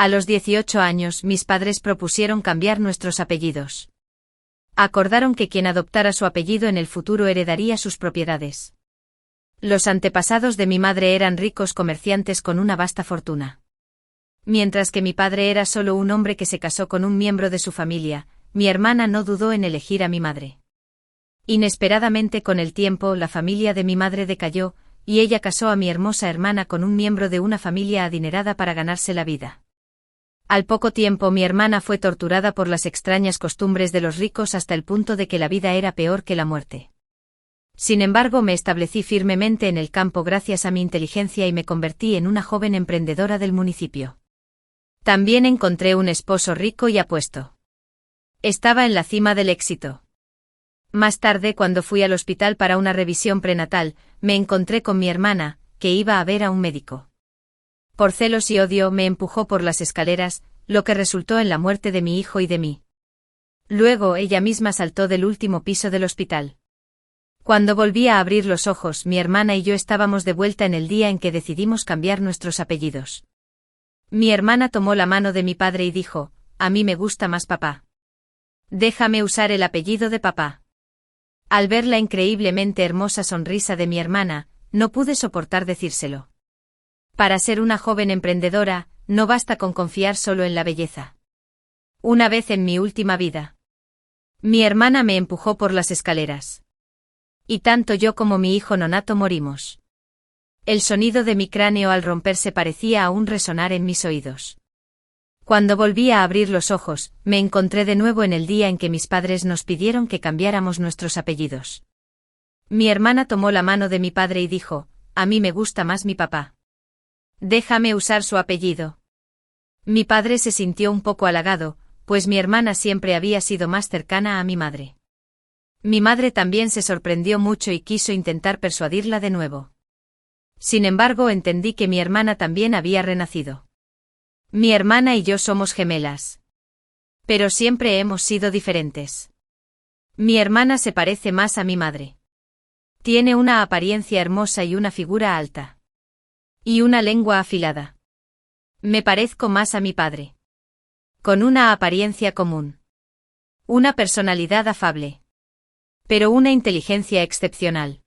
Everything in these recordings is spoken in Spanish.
A los 18 años, mis padres propusieron cambiar nuestros apellidos. Acordaron que quien adoptara su apellido en el futuro heredaría sus propiedades. Los antepasados de mi madre eran ricos comerciantes con una vasta fortuna. Mientras que mi padre era solo un hombre que se casó con un miembro de su familia, mi hermana no dudó en elegir a mi madre. Inesperadamente con el tiempo la familia de mi madre decayó, y ella casó a mi hermosa hermana con un miembro de una familia adinerada para ganarse la vida. Al poco tiempo mi hermana fue torturada por las extrañas costumbres de los ricos hasta el punto de que la vida era peor que la muerte. Sin embargo, me establecí firmemente en el campo gracias a mi inteligencia y me convertí en una joven emprendedora del municipio. También encontré un esposo rico y apuesto. Estaba en la cima del éxito. Más tarde, cuando fui al hospital para una revisión prenatal, me encontré con mi hermana, que iba a ver a un médico. Por celos y odio me empujó por las escaleras, lo que resultó en la muerte de mi hijo y de mí. Luego ella misma saltó del último piso del hospital. Cuando volví a abrir los ojos, mi hermana y yo estábamos de vuelta en el día en que decidimos cambiar nuestros apellidos. Mi hermana tomó la mano de mi padre y dijo: «A mí me gusta más papá. Déjame usar el apellido de papá». Al ver la increíblemente hermosa sonrisa de mi hermana, no pude soportar decírselo. Para ser una joven emprendedora, no basta con confiar solo en la belleza. Una vez en mi última vida, mi hermana me empujó por las escaleras. Y tanto yo como mi hijo nonato morimos. El sonido de mi cráneo al romperse parecía aún resonar en mis oídos. Cuando volví a abrir los ojos, me encontré de nuevo en el día en que mis padres nos pidieron que cambiáramos nuestros apellidos. Mi hermana tomó la mano de mi padre y dijo: «A mí me gusta más mi papá. Déjame usar su apellido». Mi padre se sintió un poco halagado, pues mi hermana siempre había sido más cercana a mi madre. Mi madre también se sorprendió mucho y quiso intentar persuadirla de nuevo. Sin embargo, entendí que mi hermana también había renacido. Mi hermana y yo somos gemelas. Pero siempre hemos sido diferentes. Mi hermana se parece más a mi madre. Tiene una apariencia hermosa y una figura alta. Y una lengua afilada. Me parezco más a mi padre. Con una apariencia común. Una personalidad afable. Pero una inteligencia excepcional.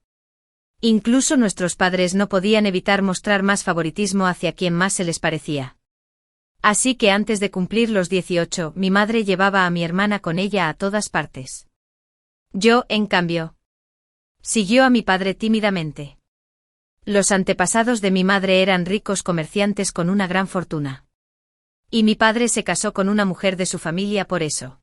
Incluso nuestros padres no podían evitar mostrar más favoritismo hacia quien más se les parecía. Así que antes de cumplir los 18, mi madre llevaba a mi hermana con ella a todas partes. Yo, en cambio, siguió a mi padre tímidamente. Los antepasados de mi madre eran ricos comerciantes con una gran fortuna. Y mi padre se casó con una mujer de su familia por eso.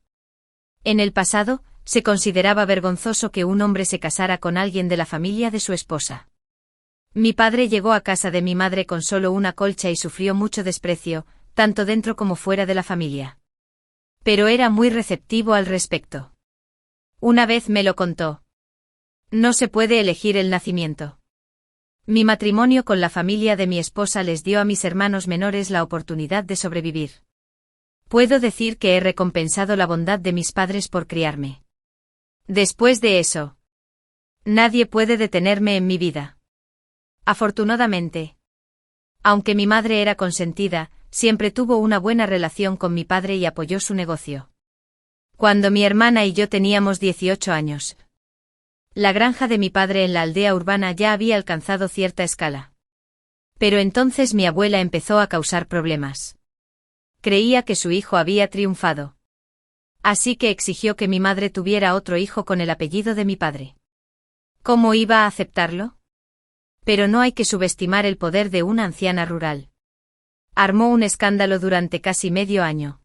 En el pasado, se consideraba vergonzoso que un hombre se casara con alguien de la familia de su esposa. Mi padre llegó a casa de mi madre con solo una colcha y sufrió mucho desprecio, tanto dentro como fuera de la familia. Pero era muy receptivo al respecto. Una vez me lo contó. No se puede elegir el nacimiento. Mi matrimonio con la familia de mi esposa les dio a mis hermanos menores la oportunidad de sobrevivir. Puedo decir que he recompensado la bondad de mis padres por criarme. Después de eso, nadie puede detenerme en mi vida. Afortunadamente. Aunque mi madre era consentida, siempre tuvo una buena relación con mi padre y apoyó su negocio. Cuando mi hermana y yo teníamos 18 años, la granja de mi padre en la aldea urbana ya había alcanzado cierta escala. Pero entonces mi abuela empezó a causar problemas. Creía que su hijo había triunfado. Así que exigió que mi madre tuviera otro hijo con el apellido de mi padre. ¿Cómo iba a aceptarlo? Pero no hay que subestimar el poder de una anciana rural. Armó un escándalo durante casi medio año.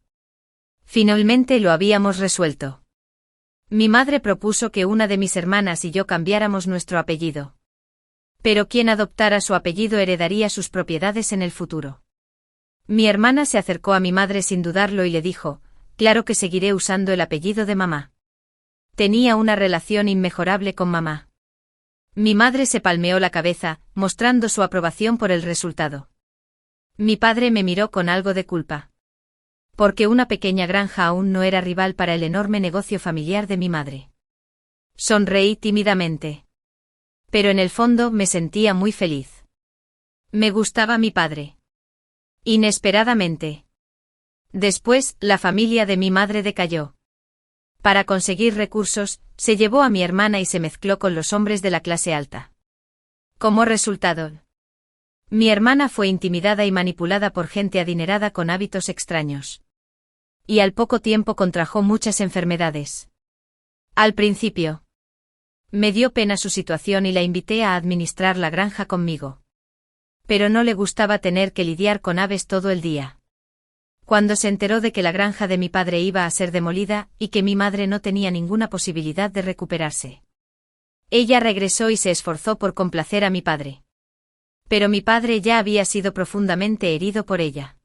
Finalmente lo habíamos resuelto. Mi madre propuso que una de mis hermanas y yo cambiáramos nuestro apellido. Pero quien adoptara su apellido heredaría sus propiedades en el futuro. Mi hermana se acercó a mi madre sin dudarlo y le dijo: «Claro que seguiré usando el apellido de mamá». Tenía una relación inmejorable con mamá. Mi madre se palmeó la cabeza, mostrando su aprobación por el resultado. Mi padre me miró con algo de culpa. Porque una pequeña granja aún no era rival para el enorme negocio familiar de mi madre. Sonreí tímidamente. Pero en el fondo me sentía muy feliz. Me gustaba mi padre. Inesperadamente, Después, la familia de mi madre decayó. Para conseguir recursos, se llevó a mi hermana y se mezcló con los hombres de la clase alta. Como resultado, mi hermana fue intimidada y manipulada por gente adinerada con hábitos extraños. Y al poco tiempo contrajo muchas enfermedades. Al principio, me dio pena su situación y la invité a administrar la granja conmigo. Pero no le gustaba tener que lidiar con aves todo el día. Cuando se enteró de que la granja de mi padre iba a ser demolida y que mi madre no tenía ninguna posibilidad de recuperarse, ella regresó y se esforzó por complacer a mi padre. Pero mi padre ya había sido profundamente herido por ella.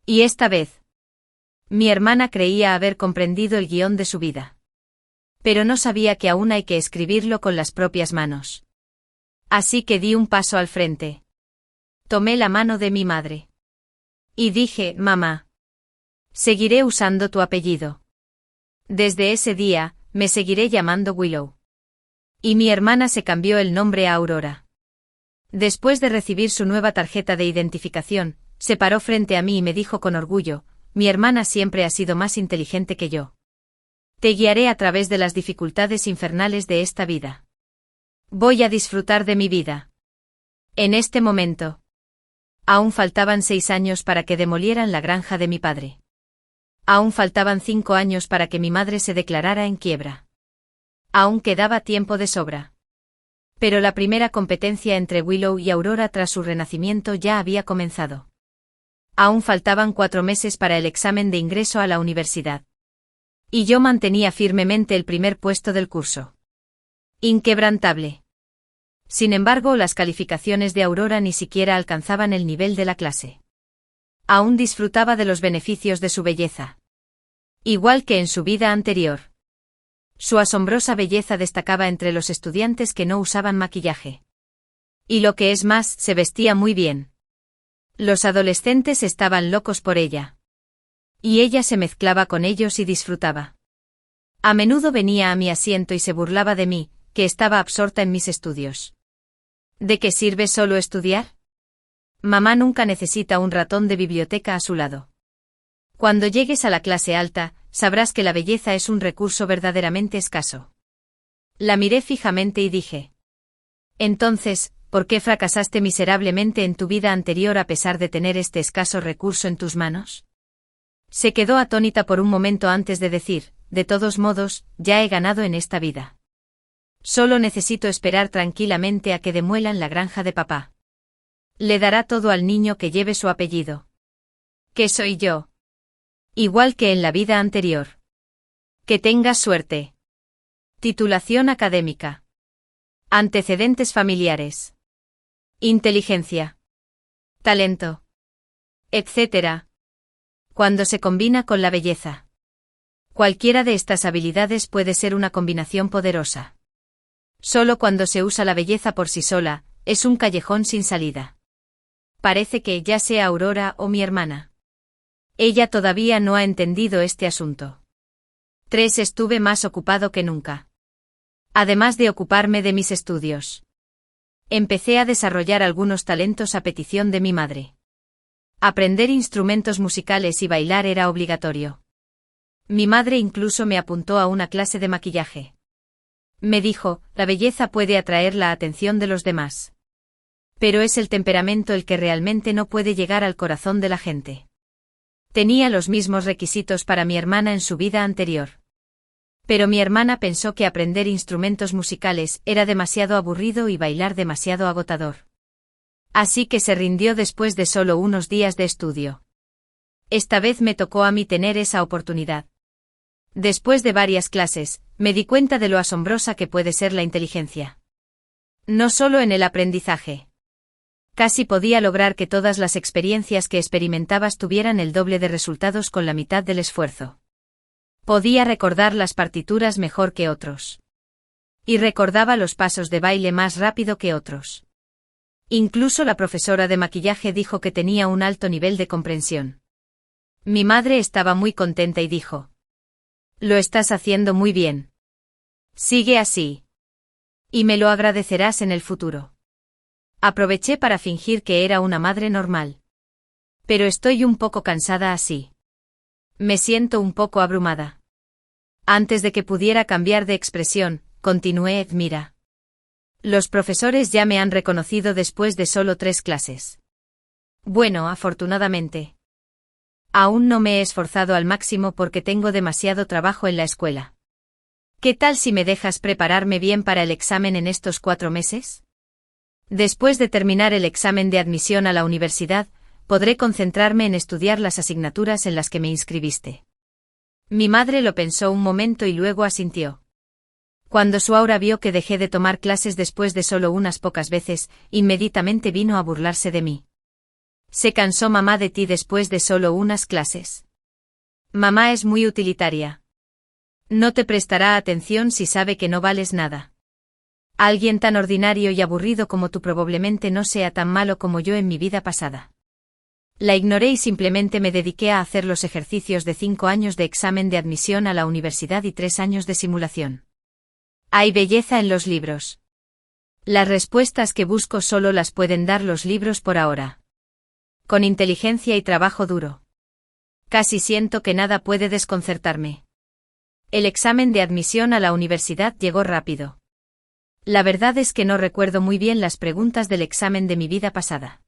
Y esta vez, mi hermana creía haber comprendido el guión de su vida. Pero no sabía que aún hay que escribirlo con las propias manos. Así que di un paso al frente. Tomé la mano de mi madre. Y dije, mamá, seguiré usando tu apellido. Desde ese día, me seguiré llamando Willow. Y mi hermana se cambió el nombre a Aurora. Después de recibir su nueva tarjeta de identificación, se paró frente a mí y me dijo con orgullo, mi hermana siempre ha sido más inteligente que yo. Te guiaré a través de las dificultades infernales de esta vida. Voy a disfrutar de mi vida. En este momento, aún faltaban 6 años para que demolieran la granja de mi padre. Aún faltaban 5 años para que mi madre se declarara en quiebra. Aún quedaba tiempo de sobra. Pero la primera competencia entre Willow y Aurora tras su renacimiento ya había comenzado. Aún faltaban 4 meses para el examen de ingreso a la universidad. Y yo mantenía firmemente el primer puesto del curso. Inquebrantable. Sin embargo, las calificaciones de Aurora ni siquiera alcanzaban el nivel de la clase. Aún disfrutaba de los beneficios de su belleza. Igual que en su vida anterior. Su asombrosa belleza destacaba entre los estudiantes que no usaban maquillaje. Y lo que es más, se vestía muy bien. Los adolescentes estaban locos por ella. Y ella se mezclaba con ellos y disfrutaba. A menudo venía a mi asiento y se burlaba de mí, que estaba absorta en mis estudios. ¿De qué sirve solo estudiar? Mamá nunca necesita un ratón de biblioteca a su lado. Cuando llegues a la clase alta, sabrás que la belleza es un recurso verdaderamente escaso. La miré fijamente y dije. Entonces, ¿por qué fracasaste miserablemente en tu vida anterior a pesar de tener este escaso recurso en tus manos? Se quedó atónita por un momento antes de decir, de todos modos, ya he ganado en esta vida. Solo necesito esperar tranquilamente a que demuelan la granja de papá. Le dará todo al niño que lleve su apellido. ¿Qué soy yo? Igual que en la vida anterior. Que tengas suerte. Titulación académica. Antecedentes familiares. Inteligencia. Talento. Etc. Cuando se combina con la belleza. Cualquiera de estas habilidades puede ser una combinación poderosa. Solo cuando se usa la belleza por sí sola, es un callejón sin salida. Parece que ya sea Aurora o mi hermana. Ella todavía no ha entendido este asunto. 3. Estuve más ocupado que nunca. Además de ocuparme de mis estudios. Empecé a desarrollar algunos talentos a petición de mi madre. Aprender instrumentos musicales y bailar era obligatorio. Mi madre incluso me apuntó a una clase de maquillaje. Me dijo, la belleza puede atraer la atención de los demás. Pero es el temperamento el que realmente no puede llegar al corazón de la gente. Tenía los mismos requisitos para mi hermana en su vida anterior. Pero mi hermana pensó que aprender instrumentos musicales era demasiado aburrido y bailar demasiado agotador. Así que se rindió después de solo unos días de estudio. Esta vez me tocó a mí tener esa oportunidad. Después de varias clases, me di cuenta de lo asombrosa que puede ser la inteligencia. No solo en el aprendizaje. Casi podía lograr que todas las experiencias que experimentabas tuvieran el doble de resultados con la mitad del esfuerzo. Podía recordar las partituras mejor que otros. Y recordaba los pasos de baile más rápido que otros. Incluso la profesora de maquillaje dijo que tenía un alto nivel de comprensión. Mi madre estaba muy contenta y dijo: lo estás haciendo muy bien. Sigue así. Y me lo agradecerás en el futuro. Aproveché para fingir que era una madre normal. Pero estoy un poco cansada así. Me siento un poco abrumada. Antes de que pudiera cambiar de expresión, continué: mira. Los profesores ya me han reconocido después de solo 3 clases. Bueno, afortunadamente. Aún no me he esforzado al máximo porque tengo demasiado trabajo en la escuela. ¿Qué tal si me dejas prepararme bien para el examen en estos 4 meses? Después de terminar el examen de admisión a la universidad, podré concentrarme en estudiar las asignaturas en las que me inscribiste. Mi madre lo pensó un momento y luego asintió. Cuando Suaura vio que dejé de tomar clases después de solo unas pocas veces, inmediatamente vino a burlarse de mí. ¿Se cansó mamá de ti después de solo unas clases? Mamá es muy utilitaria. No te prestará atención si sabe que no vales nada. Alguien tan ordinario y aburrido como tú probablemente no sea tan malo como yo en mi vida pasada. La ignoré y simplemente me dediqué a hacer los ejercicios de 5 años de examen de admisión a la universidad y 3 años de simulación. Hay belleza en los libros. Las respuestas que busco solo las pueden dar los libros por ahora. Con inteligencia y trabajo duro. Casi siento que nada puede desconcertarme. El examen de admisión a la universidad llegó rápido. La verdad es que no recuerdo muy bien las preguntas del examen de mi vida pasada.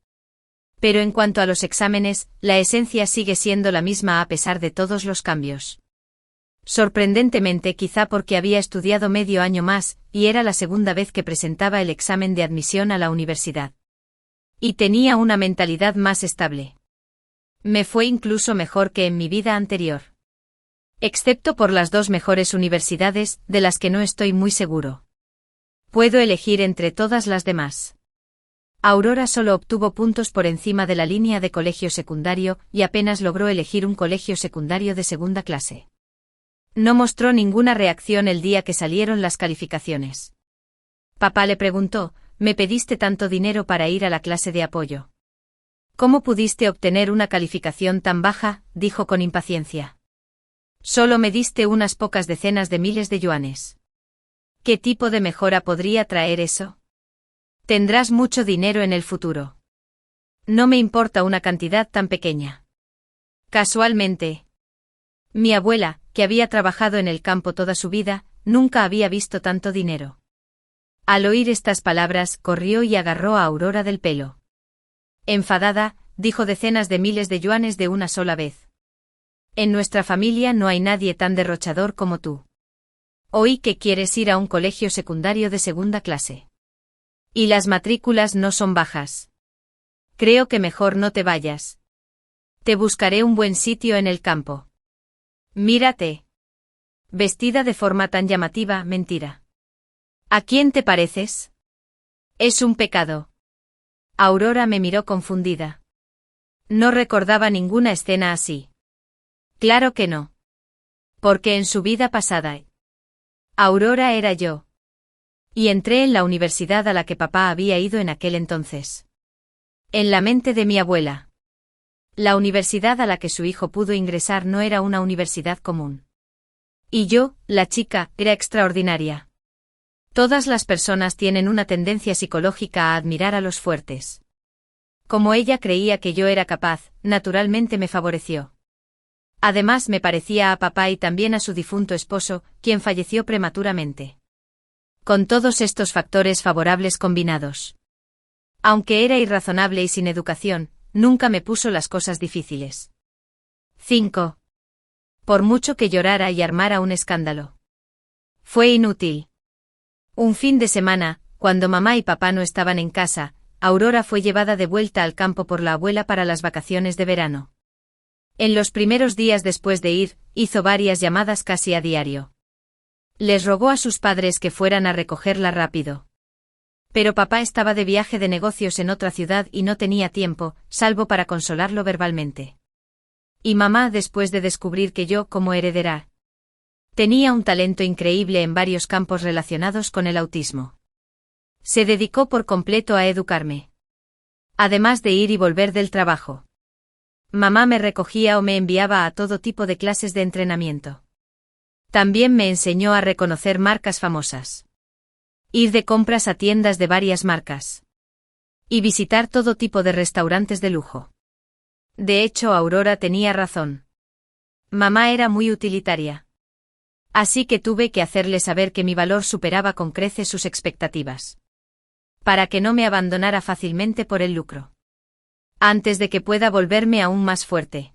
Pero en cuanto a los exámenes, la esencia sigue siendo la misma a pesar de todos los cambios. Sorprendentemente, quizá porque había estudiado medio año más, y era la segunda vez que presentaba el examen de admisión a la universidad. Y tenía una mentalidad más estable. Me fue incluso mejor que en mi vida anterior. Excepto por las 2 mejores universidades, de las que no estoy muy seguro. Puedo elegir entre todas las demás. Aurora solo obtuvo puntos por encima de la línea de colegio secundario, y apenas logró elegir un colegio secundario de segunda clase. No mostró ninguna reacción el día que salieron las calificaciones. Papá le preguntó: ¿me pediste tanto dinero para ir a la clase de apoyo? ¿Cómo pudiste obtener una calificación tan baja?, dijo con impaciencia. Solo me diste unas pocas decenas de miles de yuanes. ¿Qué tipo de mejora podría traer eso? Tendrás mucho dinero en el futuro. No me importa una cantidad tan pequeña. Casualmente, mi abuela, que había trabajado en el campo toda su vida, nunca había visto tanto dinero. Al oír estas palabras, corrió y agarró a Aurora del pelo. Enfadada, dijo: decenas de miles de yuanes de una sola vez. En nuestra familia no hay nadie tan derrochador como tú. Oí que quieres ir a un colegio secundario de segunda clase. Y las matrículas no son bajas. Creo que mejor no te vayas. Te buscaré un buen sitio en el campo. Mírate. Vestida de forma tan llamativa, mentira. ¿A quién te pareces? Es un pecado. Aurora me miró confundida. No recordaba ninguna escena así. Claro que no. Porque en su vida pasada, Aurora era yo. Y entré en la universidad a la que papá había ido en aquel entonces. En la mente de mi abuela. La universidad a la que su hijo pudo ingresar no era una universidad común. Y yo, la chica, era extraordinaria. Todas las personas tienen una tendencia psicológica a admirar a los fuertes. Como ella creía que yo era capaz, naturalmente me favoreció. Además me parecía a papá y también a su difunto esposo, quien falleció prematuramente. Con todos estos factores favorables combinados. Aunque era irrazonable y sin educación, nunca me puso las cosas difíciles. 5. Por mucho que llorara y armara un escándalo. Fue inútil. Un fin de semana, cuando mamá y papá no estaban en casa, Aurora fue llevada de vuelta al campo por la abuela para las vacaciones de verano. En los primeros días después de ir, hizo varias llamadas casi a diario. Les rogó a sus padres que fueran a recogerla rápido. Pero papá estaba de viaje de negocios en otra ciudad y no tenía tiempo, salvo para consolarlo verbalmente. Y mamá, después de descubrir que yo, como heredera, tenía un talento increíble en varios campos relacionados con el autismo, se dedicó por completo a educarme. Además de ir y volver del trabajo. Mamá me recogía o me enviaba a todo tipo de clases de entrenamiento. También me enseñó a reconocer marcas famosas. Ir de compras a tiendas de varias marcas. Y visitar todo tipo de restaurantes de lujo. De hecho, Aurora tenía razón. Mamá era muy utilitaria. Así que tuve que hacerle saber que mi valor superaba con creces sus expectativas. Para que no me abandonara fácilmente por el lucro. Antes de que pueda volverme aún más fuerte.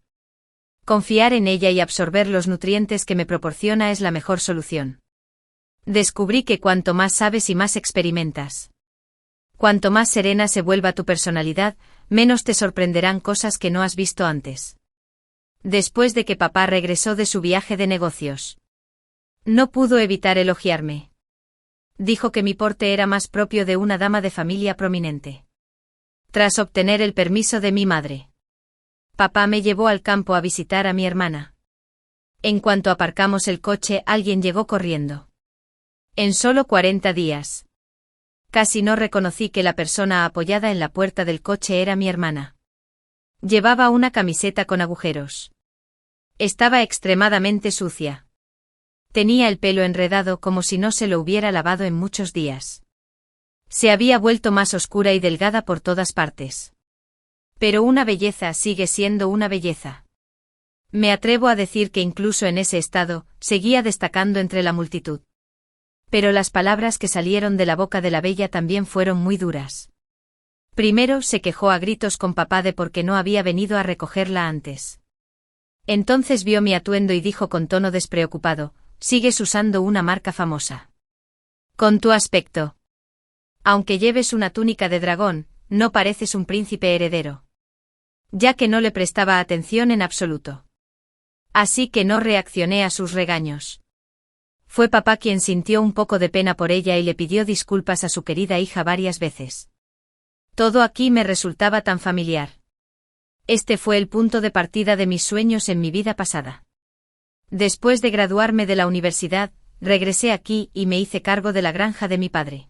Confiar en ella y absorber los nutrientes que me proporciona es la mejor solución. Descubrí que cuanto más sabes y más experimentas. Cuanto más serena se vuelva tu personalidad, menos te sorprenderán cosas que no has visto antes. Después de que papá regresó de su viaje de negocios. No pudo evitar elogiarme. Dijo que mi porte era más propio de una dama de familia prominente. Tras obtener el permiso de mi madre. Papá me llevó al campo a visitar a mi hermana. En cuanto aparcamos el coche, alguien llegó corriendo. En solo 40 días. Casi no reconocí que la persona apoyada en la puerta del coche era mi hermana. Llevaba una camiseta con agujeros. Estaba extremadamente sucia. Tenía el pelo enredado como si no se lo hubiera lavado en muchos días. Se había vuelto más oscura y delgada por todas partes. Pero una belleza sigue siendo una belleza. Me atrevo a decir que incluso en ese estado, seguía destacando entre la multitud. Pero las palabras que salieron de la boca de la bella también fueron muy duras. Primero se quejó a gritos con papá de por qué no había venido a recogerla antes. Entonces vio mi atuendo y dijo con tono despreocupado, «Sigues usando una marca famosa. Con tu aspecto. Aunque lleves una túnica de dragón, no pareces un príncipe heredero». Ya que no le prestaba atención en absoluto. Así que no reaccioné a sus regaños. Fue papá quien sintió un poco de pena por ella y le pidió disculpas a su querida hija varias veces. Todo aquí me resultaba tan familiar. Este fue el punto de partida de mis sueños en mi vida pasada. Después de graduarme de la universidad, regresé aquí y me hice cargo de la granja de mi padre.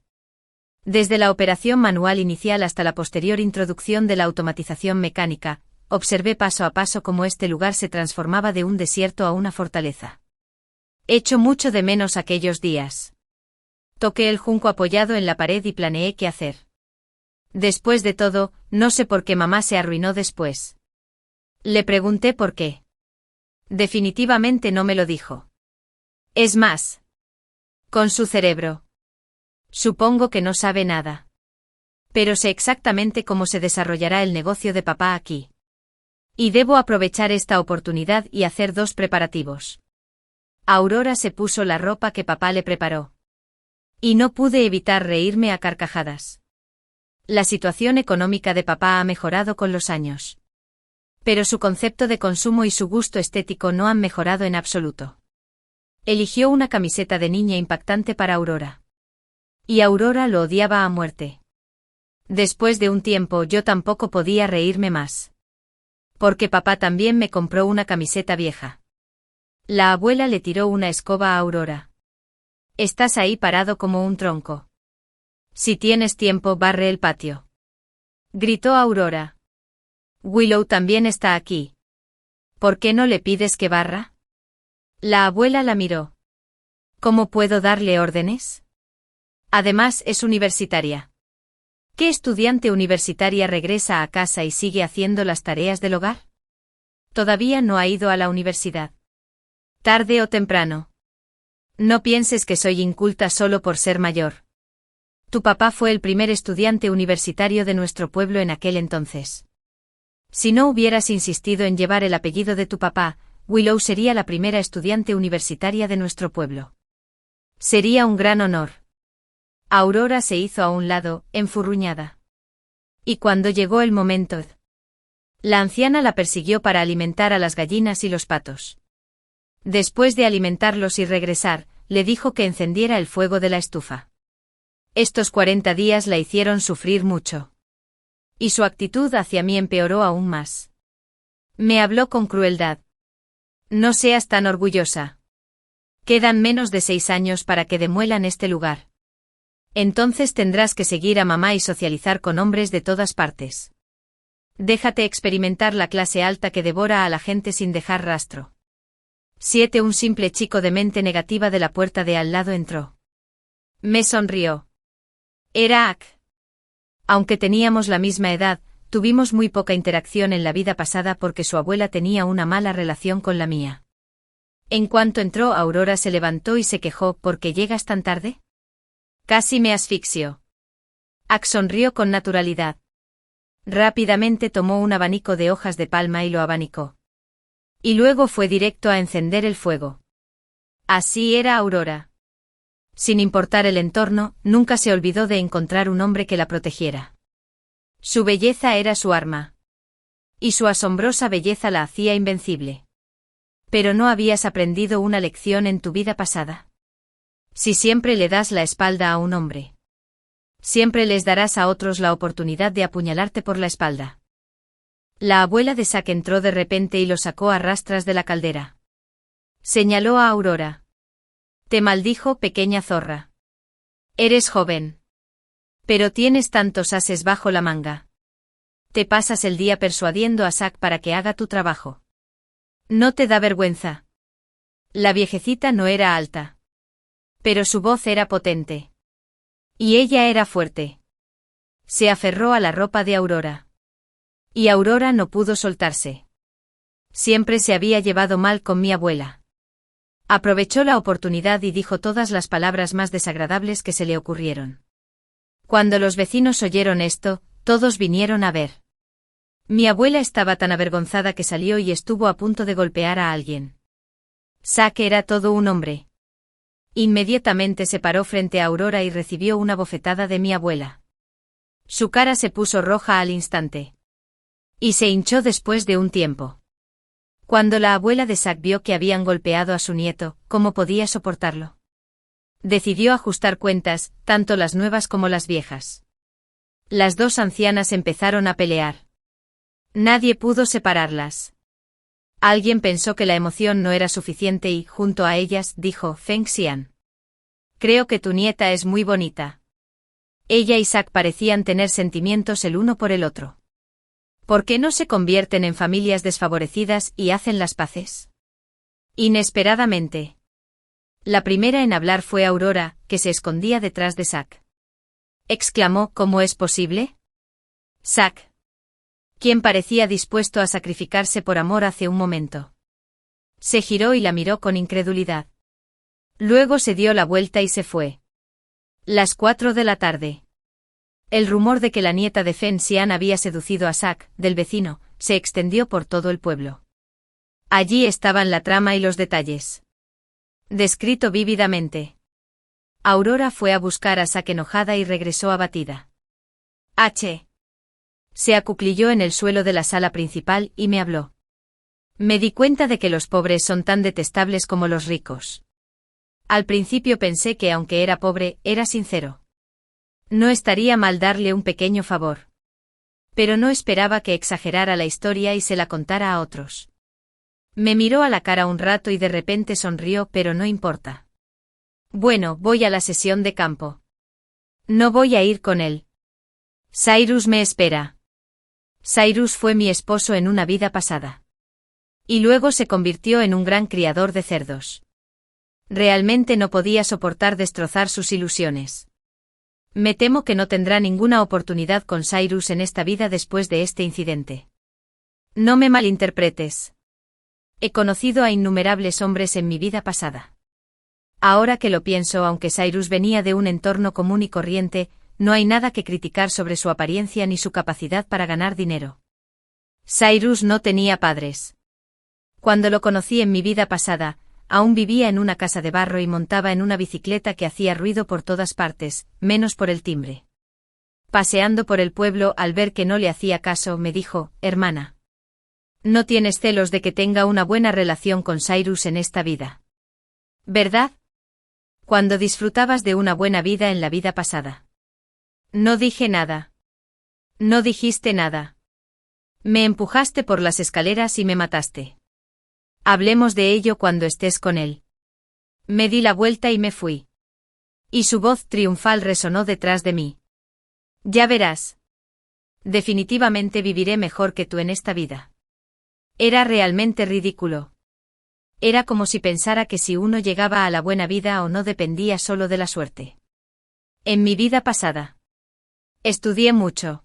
Desde la operación manual inicial hasta la posterior introducción de la automatización mecánica, observé paso a paso cómo este lugar se transformaba de un desierto a una fortaleza. Echo mucho de menos aquellos días. Toqué el junco apoyado en la pared y planeé qué hacer. Después de todo, no sé por qué mamá se arruinó después. Le pregunté por qué. Definitivamente no me lo dijo. Es más, con su cerebro. Supongo que no sabe nada. Pero sé exactamente cómo se desarrollará el negocio de papá aquí. Y debo aprovechar esta oportunidad y hacer 2 preparativos. Aurora se puso la ropa que papá le preparó. Y no pude evitar reírme a carcajadas. La situación económica de papá ha mejorado con los años. Pero su concepto de consumo y su gusto estético no han mejorado en absoluto. Eligió una camiseta de niña impactante para Aurora. Y Aurora lo odiaba a muerte. Después de un tiempo yo tampoco podía reírme más. Porque papá también me compró una camiseta vieja. La abuela le tiró una escoba a Aurora. Estás ahí parado como un tronco. Si tienes tiempo, barre el patio. Gritó Aurora. Willow también está aquí. ¿Por qué no le pides que barra? La abuela la miró. ¿Cómo puedo darle órdenes? Además es universitaria. ¿Qué estudiante universitaria regresa a casa y sigue haciendo las tareas del hogar? Todavía no ha ido a la universidad. Tarde o temprano. No pienses que soy inculta solo por ser mayor. Tu papá fue el primer estudiante universitario de nuestro pueblo en aquel entonces. Si no hubieras insistido en llevar el apellido de tu papá, Willow sería la primera estudiante universitaria de nuestro pueblo. Sería un gran honor. Aurora se hizo a un lado, enfurruñada. Y cuando llegó el momento, la anciana la persiguió para alimentar a las gallinas y los patos. Después de alimentarlos y regresar, le dijo que encendiera el fuego de la estufa. Estos 40 días la hicieron sufrir mucho. Y su actitud hacia mí empeoró aún más. Me habló con crueldad. No seas tan orgullosa. Quedan menos de 6 años para que demuelan este lugar. Entonces tendrás que seguir a mamá y socializar con hombres de todas partes. Déjate experimentar la clase alta que devora a la gente sin dejar rastro. 7. Un simple chico de mente negativa de la puerta de al lado entró. Me sonrió. Era Ak. Aunque teníamos la misma edad, tuvimos muy poca interacción en la vida pasada porque su abuela tenía una mala relación con la mía. En cuanto entró, Aurora se levantó y se quejó. ¿Por qué llegas tan tarde? Casi me asfixio. Zack sonrió con naturalidad. Rápidamente tomó un abanico de hojas de palma y lo abanicó. Y luego fue directo a encender el fuego. Así era Aurora. Sin importar el entorno, nunca se olvidó de encontrar un hombre que la protegiera. Su belleza era su arma. Y su asombrosa belleza la hacía invencible. ¿Pero no habías aprendido una lección en tu vida pasada? Si siempre le das la espalda a un hombre, siempre les darás a otros la oportunidad de apuñalarte por la espalda. La abuela de Zack entró de repente y lo sacó a rastras de la caldera. Señaló a Aurora. Te maldijo, pequeña zorra. Eres joven. Pero tienes tantos ases bajo la manga. Te pasas el día persuadiendo a Zack para que haga tu trabajo. ¿No te da vergüenza? La viejecita no era alta. Pero su voz era potente. Y ella era fuerte. Se aferró a la ropa de Aurora. Y Aurora no pudo soltarse. Siempre se había llevado mal con mi abuela. Aprovechó la oportunidad y dijo todas las palabras más desagradables que se le ocurrieron. Cuando los vecinos oyeron esto, todos vinieron a ver. Mi abuela estaba tan avergonzada que salió y estuvo a punto de golpear a alguien. Zack era todo un hombre. Inmediatamente se paró frente a Aurora y recibió una bofetada de mi abuela. Su cara se puso roja al instante. Y se hinchó después de un tiempo. Cuando la abuela de Zack vio que habían golpeado a su nieto, ¿cómo podía soportarlo? Decidió ajustar cuentas, tanto las nuevas como las viejas. Las dos ancianas empezaron a pelear. Nadie pudo separarlas. Alguien pensó que la emoción no era suficiente y, junto a ellas, dijo Feng Xian. Creo que tu nieta es muy bonita. Ella y Zack parecían tener sentimientos el uno por el otro. ¿Por qué no se convierten en familias desfavorecidas y hacen las paces? Inesperadamente. La primera en hablar fue Aurora, que se escondía detrás de Zack. Exclamó, ¿cómo es posible? Zack. Quien parecía dispuesto a sacrificarse por amor hace un momento. Se giró y la miró con incredulidad. Luego se dio la vuelta y se fue. Las 4 de la tarde. El rumor de que la nieta de Feng Xian había seducido a Zack, del vecino, se extendió por todo el pueblo. Allí estaban la trama y los detalles. Descrito vívidamente. Aurora fue a buscar a Zack enojada y regresó abatida. Se acuclilló en el suelo de la sala principal y me habló. Me di cuenta de que los pobres son tan detestables como los ricos. Al principio pensé que aunque era pobre, era sincero. No estaría mal darle un pequeño favor. Pero no esperaba que exagerara la historia y se la contara a otros. Me miró a la cara un rato y de repente sonrió, pero no importa. Bueno, voy a la sesión de campo. No voy a ir con él. Cyrus me espera. Cyrus fue mi esposo en una vida pasada. Y luego se convirtió en un gran criador de cerdos. Realmente no podía soportar destrozar sus ilusiones. Me temo que no tendrá ninguna oportunidad con Cyrus en esta vida después de este incidente. No me malinterpretes. He conocido a innumerables hombres en mi vida pasada. Ahora que lo pienso, aunque Cyrus venía de un entorno común y corriente, no hay nada que criticar sobre su apariencia ni su capacidad para ganar dinero. Cyrus no tenía padres. Cuando lo conocí en mi vida pasada, aún vivía en una casa de barro y montaba en una bicicleta que hacía ruido por todas partes, menos por el timbre. Paseando por el pueblo, al ver que no le hacía caso, me dijo, hermana. No tienes celos de que tenga una buena relación con Cyrus en esta vida. ¿Verdad? Cuando disfrutabas de una buena vida en la vida pasada. No dije nada. No dijiste nada. Me empujaste por las escaleras y me mataste. Hablemos de ello cuando estés con él. Me di la vuelta y me fui. Y su voz triunfal resonó detrás de mí. Ya verás. Definitivamente viviré mejor que tú en esta vida. Era realmente ridículo. Era como si pensara que si uno llegaba a la buena vida o no dependía solo de la suerte. En mi vida pasada. Estudié mucho.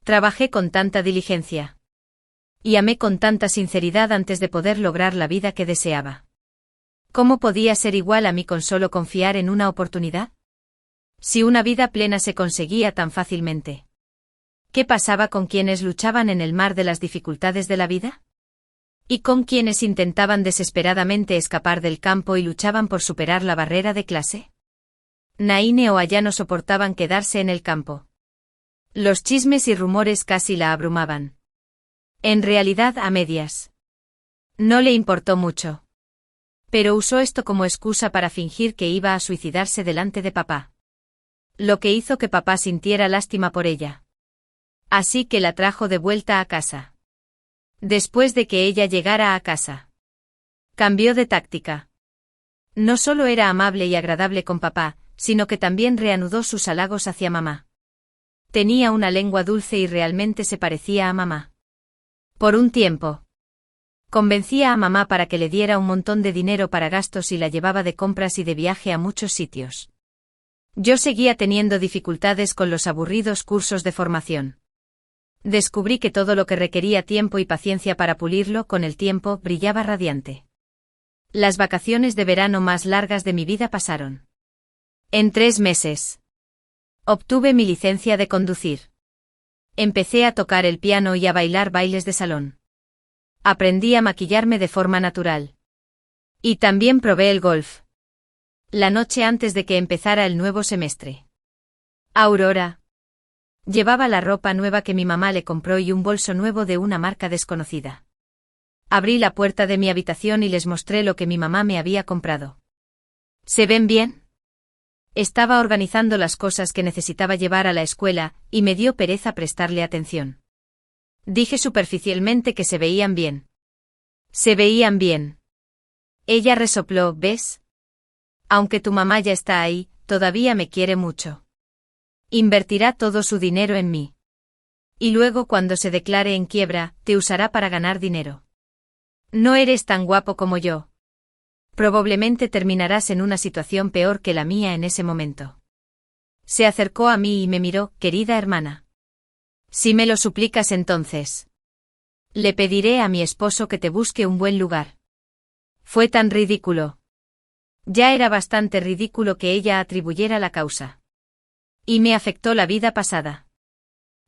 Trabajé con tanta diligencia. Y amé con tanta sinceridad antes de poder lograr la vida que deseaba. ¿Cómo podía ser igual a mí con solo confiar en una oportunidad? Si una vida plena se conseguía tan fácilmente. ¿Qué pasaba con quienes luchaban en el mar de las dificultades de la vida? ¿Y con quienes intentaban desesperadamente escapar del campo y luchaban por superar la barrera de clase? Naine o Aya no soportaban quedarse en el campo. Los chismes y rumores casi la abrumaban. En realidad, a medias. No le importó mucho. Pero usó esto como excusa para fingir que iba a suicidarse delante de papá. Lo que hizo que papá sintiera lástima por ella. Así que la trajo de vuelta a casa. Después de que ella llegara a casa, cambió de táctica. No solo era amable y agradable con papá, sino que también reanudó sus halagos hacia mamá. Tenía una lengua dulce y realmente se parecía a mamá. Por un tiempo. Convencía a mamá para que le diera un montón de dinero para gastos y la llevaba de compras y de viaje a muchos sitios. Yo seguía teniendo dificultades con los aburridos cursos de formación. Descubrí que todo lo que requería tiempo y paciencia para pulirlo con el tiempo brillaba radiante. Las vacaciones de verano más largas de mi vida pasaron. En 3 meses. Obtuve mi licencia de conducir. Empecé a tocar el piano y a bailar bailes de salón. Aprendí a maquillarme de forma natural. Y también probé el golf. La noche antes de que empezara el nuevo semestre. Aurora. Llevaba la ropa nueva que mi mamá le compró y un bolso nuevo de una marca desconocida. Abrí la puerta de mi habitación y les mostré lo que mi mamá me había comprado. ¿Se ven bien? Estaba organizando las cosas que necesitaba llevar a la escuela, y me dio pereza prestarle atención. Dije superficialmente que se veían bien. Se veían bien. Ella resopló, ¿ves? Aunque tu mamá ya está ahí, todavía me quiere mucho. Invertirá todo su dinero en mí. Y luego cuando se declare en quiebra, te usará para ganar dinero. No eres tan guapo como yo. Probablemente terminarás en una situación peor que la mía en ese momento. Se acercó a mí y me miró, querida hermana. Si me lo suplicas entonces. Le pediré a mi esposo que te busque un buen lugar. Fue tan ridículo. Ya era bastante ridículo que ella atribuyera la causa. Y me afectó la vida pasada.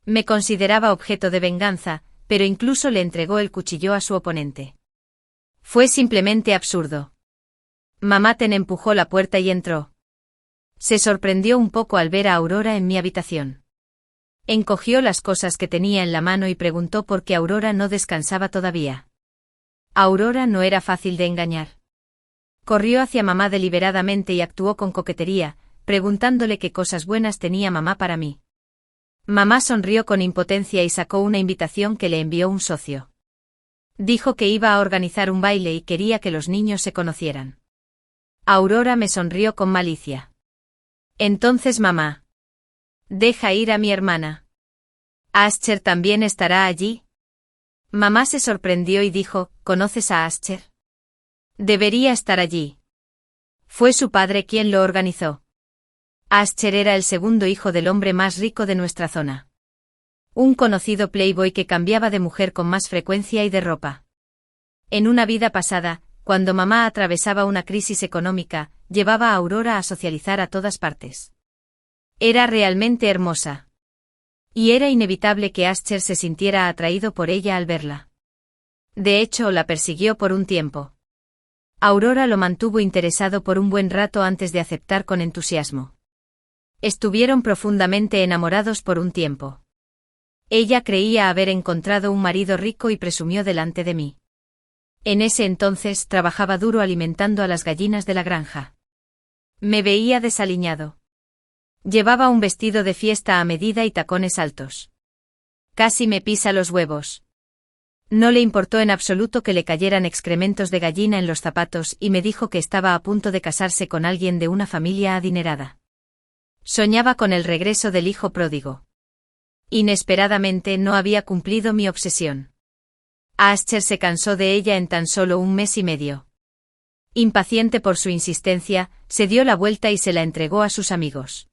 Me consideraba objeto de venganza, pero incluso le entregó el cuchillo a su oponente. Fue simplemente absurdo. Mamá Ten empujó la puerta y entró. Se sorprendió un poco al ver a Aurora en mi habitación. Encogió las cosas que tenía en la mano y preguntó por qué Aurora no descansaba todavía. Aurora no era fácil de engañar. Corrió hacia mamá deliberadamente y actuó con coquetería, preguntándole qué cosas buenas tenía mamá para mí. Mamá sonrió con impotencia y sacó una invitación que le envió un socio. Dijo que iba a organizar un baile y quería que los niños se conocieran. Aurora me sonrió con malicia. Entonces mamá. Deja ir a mi hermana. ¿Ascher también estará allí? Mamá se sorprendió y dijo, ¿conoces a Ascher? Debería estar allí. Fue su padre quien lo organizó. Ascher era el segundo hijo del hombre más rico de nuestra zona. Un conocido playboy que cambiaba de mujer con más frecuencia y de ropa. En una vida pasada, cuando mamá atravesaba una crisis económica, llevaba a Aurora a socializar a todas partes. Era realmente hermosa. Y era inevitable que Ascher se sintiera atraído por ella al verla. De hecho, la persiguió por un tiempo. Aurora lo mantuvo interesado por un buen rato antes de aceptar con entusiasmo. Estuvieron profundamente enamorados por un tiempo. Ella creía haber encontrado un marido rico y presumió delante de mí. En ese entonces trabajaba duro alimentando a las gallinas de la granja. Me veía desaliñado. Llevaba un vestido de fiesta a medida y tacones altos. Casi me pisa los huevos. No le importó en absoluto que le cayeran excrementos de gallina en los zapatos y me dijo que estaba a punto de casarse con alguien de una familia adinerada. Soñaba con el regreso del hijo pródigo. Inesperadamente no había cumplido mi obsesión. Ascher se cansó de ella en tan solo 1 mes y medio. Impaciente por su insistencia, se dio la vuelta y se la entregó a sus amigos.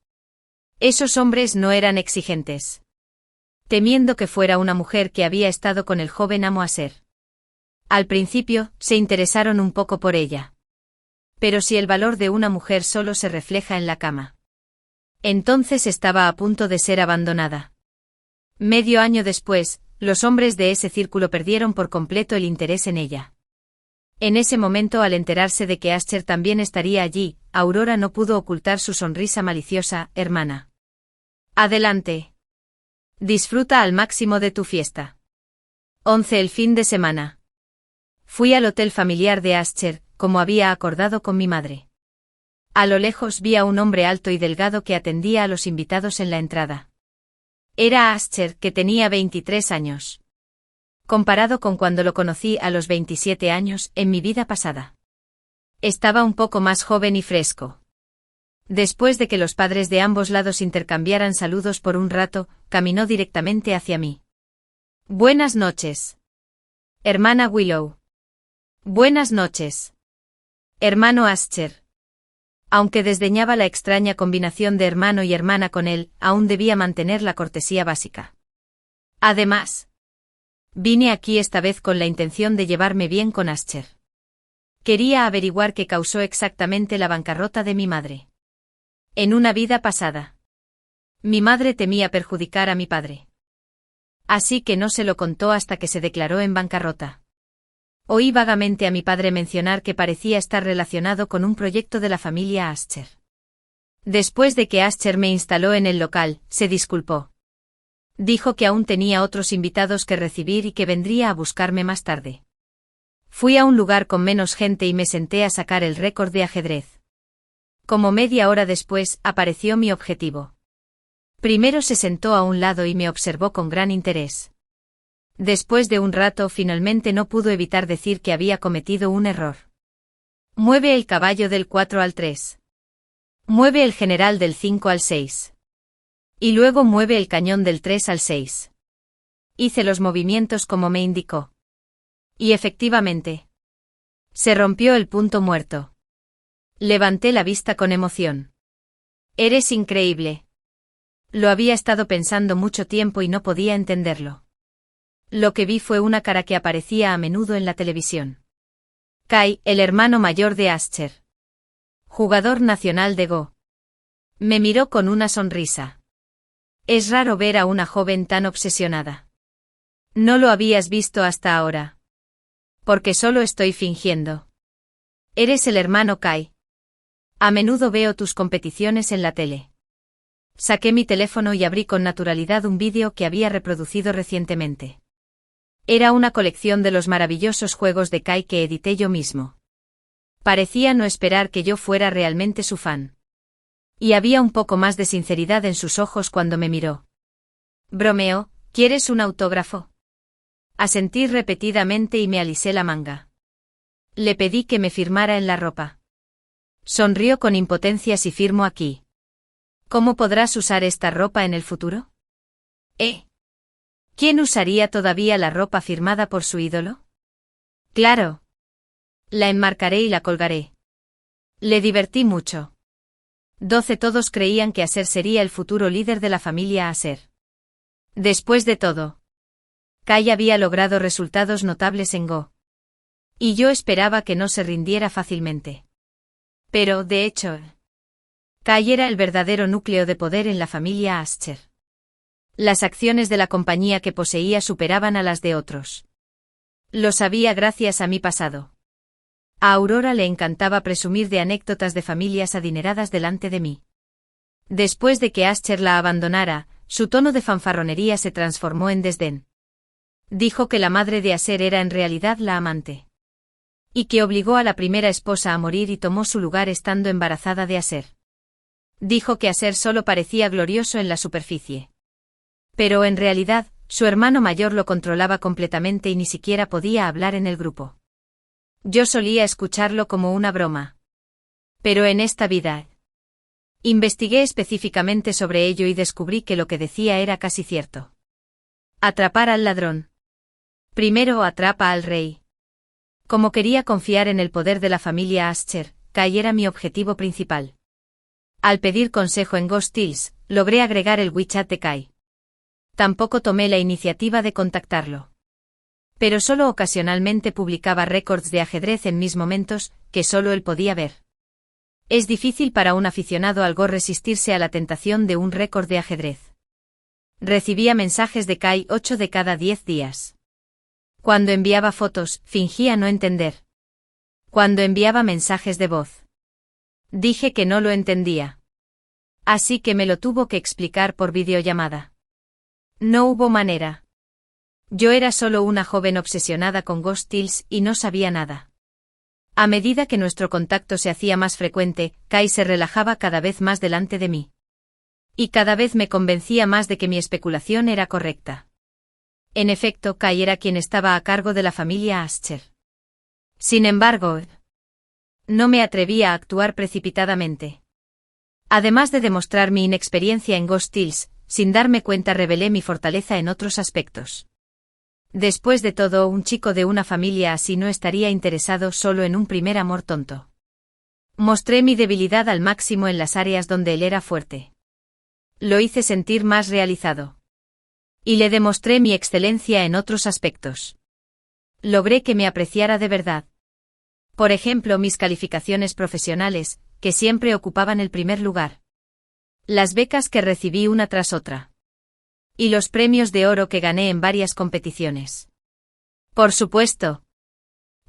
Esos hombres no eran exigentes. Temiendo que fuera una mujer que había estado con el joven amo Aser. Al principio, se interesaron un poco por ella. Pero si el valor de una mujer solo se refleja en la cama. Entonces estaba a punto de ser abandonada. Medio año después, los hombres de ese círculo perdieron por completo el interés en ella. En ese momento, al enterarse de que Asher también estaría allí, Aurora no pudo ocultar su sonrisa maliciosa. Hermana. Adelante. Disfruta al máximo de tu fiesta. 11. El fin de semana. Fui al hotel familiar de Asher, como había acordado con mi madre. A lo lejos vi a un hombre alto y delgado que atendía a los invitados en la entrada. Era Asher, que tenía 23 años. Comparado con cuando lo conocí a los 27 años, en mi vida pasada. Estaba un poco más joven y fresco. Después de que los padres de ambos lados intercambiaran saludos por un rato, caminó directamente hacia mí. Buenas noches. Hermana Willow. Buenas noches. Hermano Asher. Aunque desdeñaba la extraña combinación de hermano y hermana con él, aún debía mantener la cortesía básica. Además, vine aquí esta vez con la intención de llevarme bien con Asher. Quería averiguar qué causó exactamente la bancarrota de mi madre. En una vida pasada, mi madre temía perjudicar a mi padre. Así que no se lo contó hasta que se declaró en bancarrota. Oí vagamente a mi padre mencionar que parecía estar relacionado con un proyecto de la familia Asher. Después de que Asher me instaló en el local, se disculpó. Dijo que aún tenía otros invitados que recibir y que vendría a buscarme más tarde. Fui a un lugar con menos gente y me senté a sacar el récord de ajedrez. Como media hora después, apareció mi objetivo. Primero se sentó a un lado y me observó con gran interés. Después de un rato, finalmente no pudo evitar decir que había cometido un error. Mueve el caballo del 4 al 3. Mueve el general del 5 al 6. Y luego mueve el cañón del 3 al 6. Hice los movimientos como me indicó. Y efectivamente, se rompió el punto muerto. Levanté la vista con emoción. Eres increíble. Lo había estado pensando mucho tiempo y no podía entenderlo. Lo que vi fue una cara que aparecía a menudo en la televisión. Kai, el hermano mayor de Asher. Jugador nacional de Go. Me miró con una sonrisa. Es raro ver a una joven tan obsesionada. No lo habías visto hasta ahora. Porque solo estoy fingiendo. Eres el hermano Kai. A menudo veo tus competiciones en la tele. Saqué mi teléfono y abrí con naturalidad un vídeo que había reproducido recientemente. Era una colección de los maravillosos juegos de Kai que edité yo mismo. Parecía no esperar que yo fuera realmente su fan. Y había un poco más de sinceridad en sus ojos cuando me miró. Bromeo, ¿quieres un autógrafo? Asentí repetidamente y me alisé la manga. Le pedí que me firmara en la ropa. Sonrió con impotencia. Si firmo aquí, ¿cómo podrás usar esta ropa en el futuro? ¿Quién usaría todavía la ropa firmada por su ídolo? Claro. La enmarcaré y la colgaré. Le divertí mucho. 12. Todos creían que Asher sería el futuro líder de la familia Asher. Después de todo, Kai había logrado resultados notables en Go. Y yo esperaba que no se rindiera fácilmente. Pero, de hecho, Kai era el verdadero núcleo de poder en la familia Asher. Las acciones de la compañía que poseía superaban a las de otros. Lo sabía gracias a mi pasado. A Aurora le encantaba presumir de anécdotas de familias adineradas delante de mí. Después de que Asher la abandonara, su tono de fanfarronería se transformó en desdén. Dijo que la madre de Asher era en realidad la amante. Y que obligó a la primera esposa a morir y tomó su lugar estando embarazada de Asher. Dijo que Asher solo parecía glorioso en la superficie. Pero en realidad, su hermano mayor lo controlaba completamente y ni siquiera podía hablar en el grupo. Yo solía escucharlo como una broma. Pero en esta vida, investigué específicamente sobre ello y descubrí que lo que decía era casi cierto. Atrapar al ladrón. Primero atrapa al rey. Como quería confiar en el poder de la familia Asher, Kai era mi objetivo principal. Al pedir consejo en Ghost Tales, logré agregar el WeChat de Kai. Tampoco tomé la iniciativa de contactarlo. Pero solo ocasionalmente publicaba récords de ajedrez en mis momentos, que solo él podía ver. Es difícil para un aficionado al Go resistirse a la tentación de un récord de ajedrez. Recibía mensajes de Kai 8 de cada 10 días. Cuando enviaba fotos, fingía no entender. Cuando enviaba mensajes de voz, dije que no lo entendía. Así que me lo tuvo que explicar por videollamada. No hubo manera. Yo era solo una joven obsesionada con Ghost Tales y no sabía nada. A medida que nuestro contacto se hacía más frecuente, Kai se relajaba cada vez más delante de mí. Y cada vez me convencía más de que mi especulación era correcta. En efecto, Kai era quien estaba a cargo de la familia Ascher. Sin embargo, no me atrevía a actuar precipitadamente. Además de demostrar mi inexperiencia en Ghost Tales, sin darme cuenta revelé mi fortaleza en otros aspectos. Después de todo, un chico de una familia así no estaría interesado solo en un primer amor tonto. Mostré mi debilidad al máximo en las áreas donde él era fuerte. Lo hice sentir más realizado. Y le demostré mi excelencia en otros aspectos. Logré que me apreciara de verdad. Por ejemplo, mis calificaciones profesionales, que siempre ocupaban el primer lugar. Las becas que recibí una tras otra. Y los premios de oro que gané en varias competiciones. Por supuesto.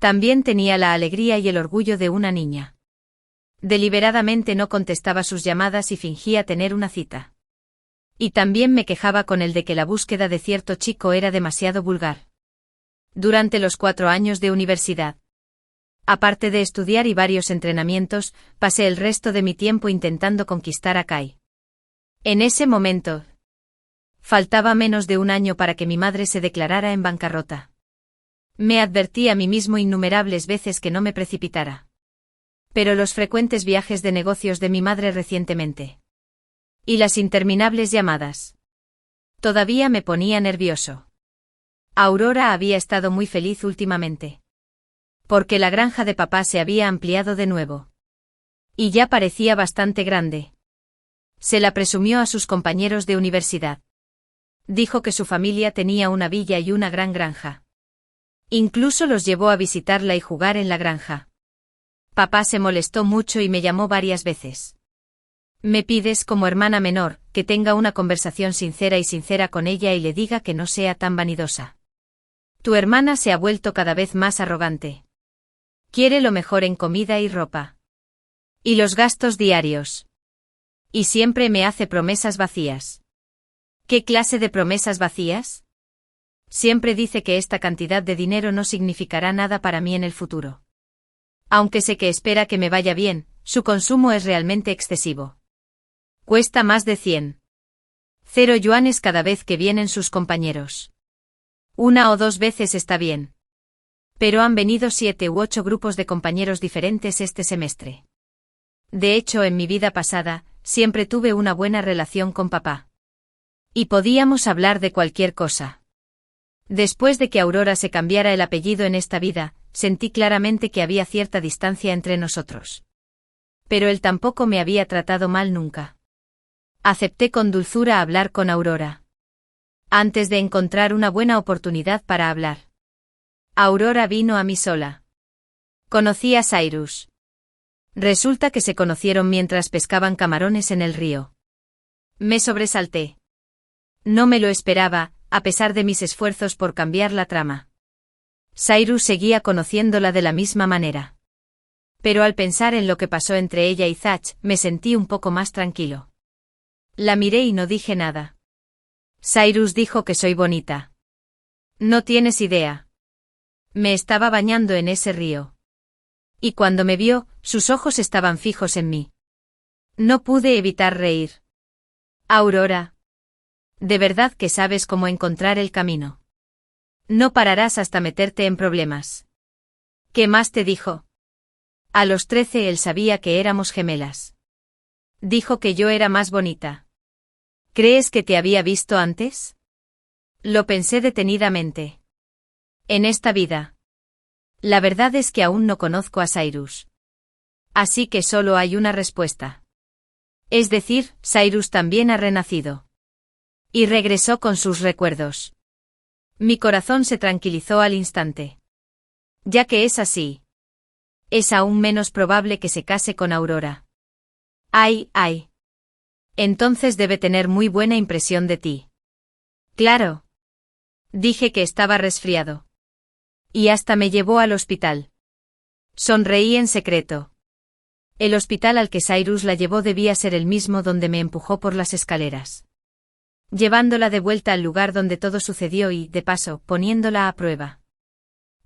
También tenía la alegría y el orgullo de una niña. Deliberadamente no contestaba sus llamadas y fingía tener una cita. Y también me quejaba con él de que la búsqueda de cierto chico era demasiado vulgar. Durante los 4 años de universidad. Aparte de estudiar y varios entrenamientos, pasé el resto de mi tiempo intentando conquistar a Kai. En ese momento, faltaba menos de un año para que mi madre se declarara en bancarrota. Me advertí a mí mismo innumerables veces que no me precipitara. Pero los frecuentes viajes de negocios de mi madre recientemente. Y las interminables llamadas. Todavía me ponía nervioso. Aurora había estado muy feliz últimamente. Porque la granja de papá se había ampliado de nuevo. Y ya parecía bastante grande. Se la presumió a sus compañeros de universidad. Dijo que su familia tenía una villa y una gran granja. Incluso los llevó a visitarla y jugar en la granja. Papá se molestó mucho y me llamó varias veces. Me pides, como hermana menor, que tenga una conversación sincera con ella y le diga que no sea tan vanidosa. Tu hermana se ha vuelto cada vez más arrogante. Quiere lo mejor en comida y ropa. Y los gastos diarios. Y siempre me hace promesas vacías. ¿Qué clase de promesas vacías? Siempre dice que esta cantidad de dinero no significará nada para mí en el futuro. Aunque sé que espera que me vaya bien, su consumo es realmente excesivo. Cuesta más de 100 yuanes cada vez que vienen sus compañeros. 1 o 2 veces está bien. Pero han venido 7 u 8 grupos de compañeros diferentes este semestre. De hecho, en mi vida pasada, siempre tuve una buena relación con papá. Y podíamos hablar de cualquier cosa. Después de que Aurora se cambiara el apellido en esta vida, sentí claramente que había cierta distancia entre nosotros. Pero él tampoco me había tratado mal nunca. Acepté con dulzura hablar con Aurora. Antes de encontrar una buena oportunidad para hablar. Aurora vino a mí sola. Conocí a Cyrus. Resulta que se conocieron mientras pescaban camarones en el río. Me sobresalté. No me lo esperaba, a pesar de mis esfuerzos por cambiar la trama. Cyrus seguía conociéndola de la misma manera. Pero al pensar en lo que pasó entre ella y Zach, me sentí un poco más tranquilo. La miré y no dije nada. Cyrus dijo que soy bonita. No tienes idea. Me estaba bañando en ese río. Y cuando me vio, sus ojos estaban fijos en mí. No pude evitar reír. Aurora. De verdad que sabes cómo encontrar el camino. No pararás hasta meterte en problemas. ¿Qué más te dijo? A los 13 él sabía que éramos gemelas. Dijo que yo era más bonita. ¿Crees que te había visto antes? Lo pensé detenidamente. En esta vida. La verdad es que aún no conozco a Cyrus. Así que solo hay una respuesta. Es decir, Cyrus también ha renacido. Y regresó con sus recuerdos. Mi corazón se tranquilizó al instante. Ya que es así. Es aún menos probable que se case con Aurora. Ay, ay. Entonces debe tener muy buena impresión de ti. Claro. Dije que estaba resfriado. Y hasta me llevó al hospital. Sonreí en secreto. El hospital al que Cyrus la llevó debía ser el mismo donde me empujó por las escaleras. Llevándola de vuelta al lugar donde todo sucedió y, de paso, poniéndola a prueba.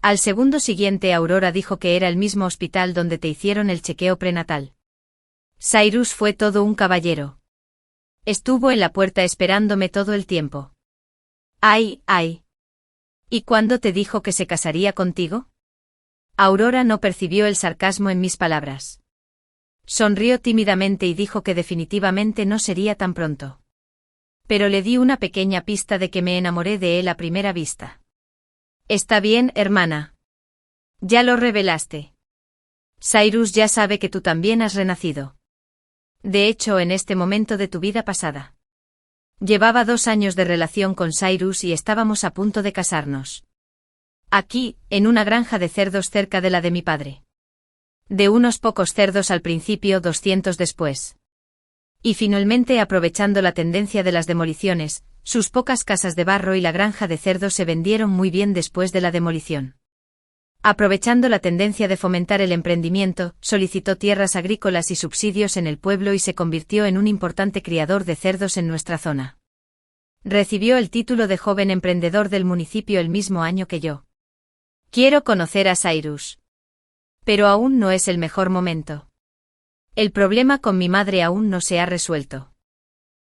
Al segundo siguiente Aurora dijo que era el mismo hospital donde te hicieron el chequeo prenatal. Cyrus fue todo un caballero. Estuvo en la puerta esperándome todo el tiempo. Ay, ay. ¿Y cuándo te dijo que se casaría contigo? Aurora no percibió el sarcasmo en mis palabras. Sonrió tímidamente y dijo que definitivamente no sería tan pronto. Pero le di una pequeña pista de que me enamoré de él a primera vista. Está bien, hermana. Ya lo revelaste. Cyrus ya sabe que tú también has renacido. De hecho, en este momento de tu vida pasada. Llevaba 2 años de relación con Cyrus y estábamos a punto de casarnos. Aquí, en una granja de cerdos cerca de la de mi padre. De unos pocos cerdos al principio, 200 después. Y finalmente, aprovechando la tendencia de las demoliciones, sus pocas casas de barro y la granja de cerdos se vendieron muy bien después de la demolición. Aprovechando la tendencia de fomentar el emprendimiento, solicitó tierras agrícolas y subsidios en el pueblo y se convirtió en un importante criador de cerdos en nuestra zona. Recibió el título de joven emprendedor del municipio el mismo año que yo. Quiero conocer a Cyrus. Pero aún no es el mejor momento. El problema con mi madre aún no se ha resuelto.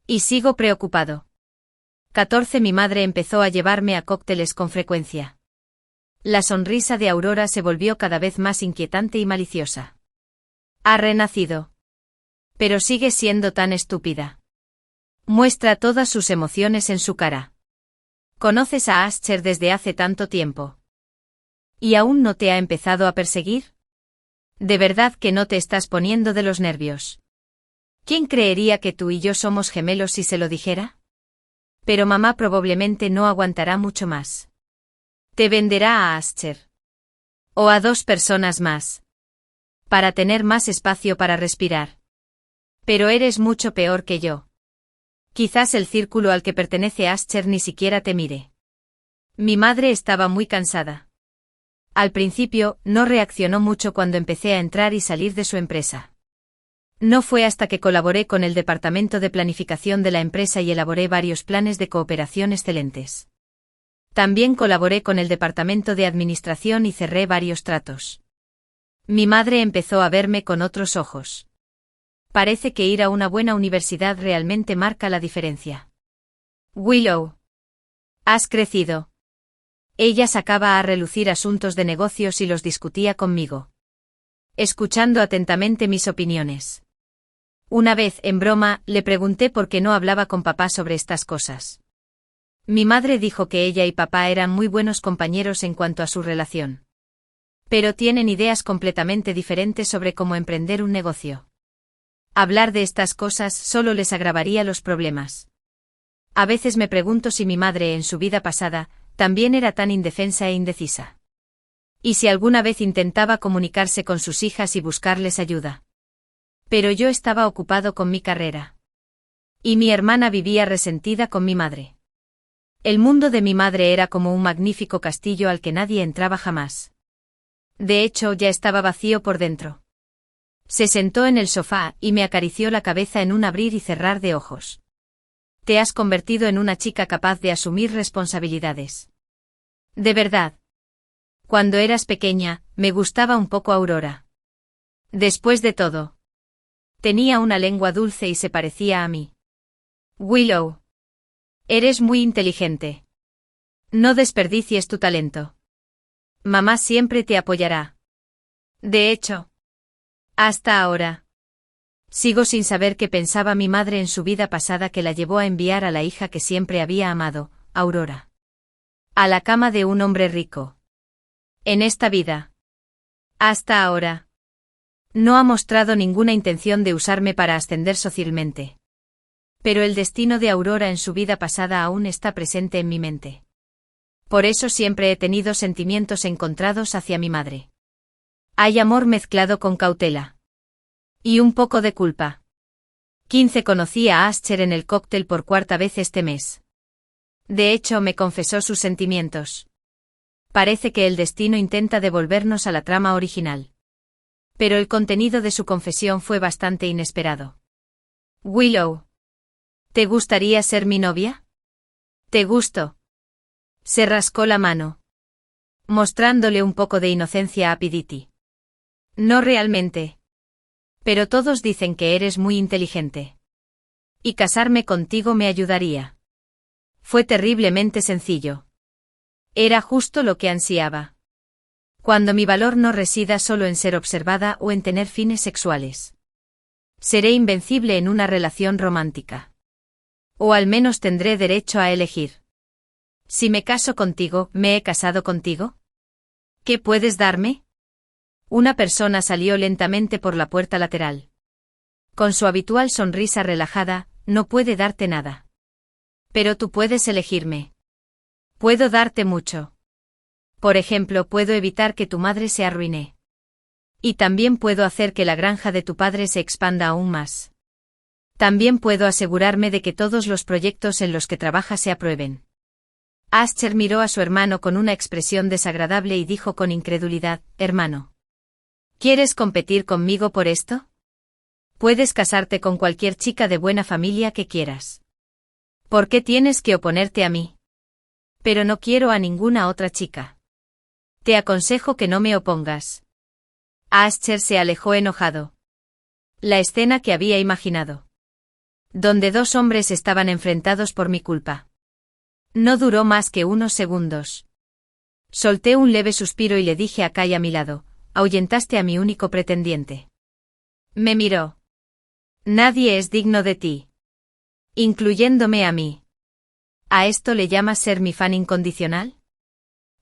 Y sigo preocupado. 14 Mi madre empezó a llevarme a cócteles con frecuencia. La sonrisa de Aurora se volvió cada vez más inquietante y maliciosa. Ha renacido. Pero sigue siendo tan estúpida. Muestra todas sus emociones en su cara. ¿Conoces a Ascher desde hace tanto tiempo? ¿Y aún no te ha empezado a perseguir? ¿De verdad que no te estás poniendo de los nervios? ¿Quién creería que tú y yo somos gemelos si se lo dijera? Pero mamá probablemente no aguantará mucho más. Te venderá a Ascher. O a 2 personas más. Para tener más espacio para respirar. Pero eres mucho peor que yo. Quizás el círculo al que pertenece Ascher ni siquiera te mire. Mi madre estaba muy cansada. Al principio, no reaccionó mucho cuando empecé a entrar y salir de su empresa. No fue hasta que colaboré con el departamento de planificación de la empresa y elaboré varios planes de cooperación excelentes. También colaboré con el departamento de administración y cerré varios tratos. Mi madre empezó a verme con otros ojos. Parece que ir a una buena universidad realmente marca la diferencia. Willow. Has crecido. Ella sacaba a relucir asuntos de negocios y los discutía conmigo. Escuchando atentamente mis opiniones. Una vez, en broma, le pregunté por qué no hablaba con papá sobre estas cosas. Mi madre dijo que ella y papá eran muy buenos compañeros en cuanto a su relación. Pero tienen ideas completamente diferentes sobre cómo emprender un negocio. Hablar de estas cosas solo les agravaría los problemas. A veces me pregunto si mi madre en su vida pasada también era tan indefensa e indecisa. Y si alguna vez intentaba comunicarse con sus hijas y buscarles ayuda. Pero yo estaba ocupado con mi carrera. Y mi hermana vivía resentida con mi madre. El mundo de mi madre era como un magnífico castillo al que nadie entraba jamás. De hecho, ya estaba vacío por dentro. Se sentó en el sofá y me acarició la cabeza en un abrir y cerrar de ojos. Te has convertido en una chica capaz de asumir responsabilidades. De verdad. Cuando eras pequeña, me gustaba un poco Aurora. Después de todo. Tenía una lengua dulce y se parecía a mí. Willow. Eres muy inteligente. No desperdicies tu talento. Mamá siempre te apoyará. De hecho. Hasta ahora. Sigo sin saber qué pensaba mi madre en su vida pasada que la llevó a enviar a la hija que siempre había amado, Aurora. A la cama de un hombre rico. En esta vida. Hasta ahora. No ha mostrado ninguna intención de usarme para ascender socialmente. Pero el destino de Aurora en su vida pasada aún está presente en mi mente. Por eso siempre he tenido sentimientos encontrados hacia mi madre. Hay amor mezclado con cautela. Y un poco de culpa. 15 Conocí a Ascher en el cóctel por cuarta vez este mes. De hecho, me confesó sus sentimientos. Parece que el destino intenta devolvernos a la trama original. Pero el contenido de su confesión fue bastante inesperado. Willow. ¿Te gustaría ser mi novia? ¿Te gusto? Se rascó la mano, mostrándole un poco de inocencia a Pidity. No realmente. Pero todos dicen que eres muy inteligente. Y casarme contigo me ayudaría. Fue terriblemente sencillo. Era justo lo que ansiaba. Cuando mi valor no resida solo en ser observada o en tener fines sexuales. Seré invencible en una relación romántica. O al menos tendré derecho a elegir. Si me caso contigo, ¿me he casado contigo? ¿Qué puedes darme? Una persona salió lentamente por la puerta lateral. Con su habitual sonrisa relajada, no puede darte nada. Pero tú puedes elegirme. Puedo darte mucho. Por ejemplo, puedo evitar que tu madre se arruine. Y también puedo hacer que la granja de tu padre se expanda aún más. También puedo asegurarme de que todos los proyectos en los que trabaja se aprueben. Ascher miró a su hermano con una expresión desagradable y dijo con incredulidad: hermano. ¿Quieres competir conmigo por esto? Puedes casarte con cualquier chica de buena familia que quieras. ¿Por qué tienes que oponerte a mí? Pero no quiero a ninguna otra chica. Te aconsejo que no me opongas. Ascher se alejó enojado. La escena que había imaginado. Donde dos hombres estaban enfrentados por mi culpa. No duró más que unos segundos. Solté un leve suspiro y le dije a Kai a mi lado: ahuyentaste a mi único pretendiente. Me miró. Nadie es digno de ti. Incluyéndome a mí. ¿A esto le llamas ser mi fan incondicional?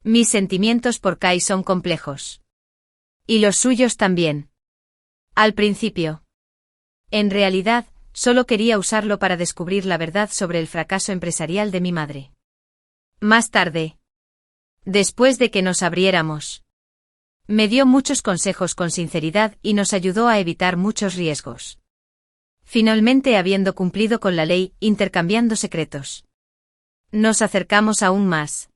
Mis sentimientos por Kai son complejos. Y los suyos también. Al principio. En realidad, solo quería usarlo para descubrir la verdad sobre el fracaso empresarial de mi madre. Más tarde. Después de que nos abriéramos. Me dio muchos consejos con sinceridad y nos ayudó a evitar muchos riesgos. Finalmente, habiendo cumplido con la ley, intercambiando secretos. Nos acercamos aún más.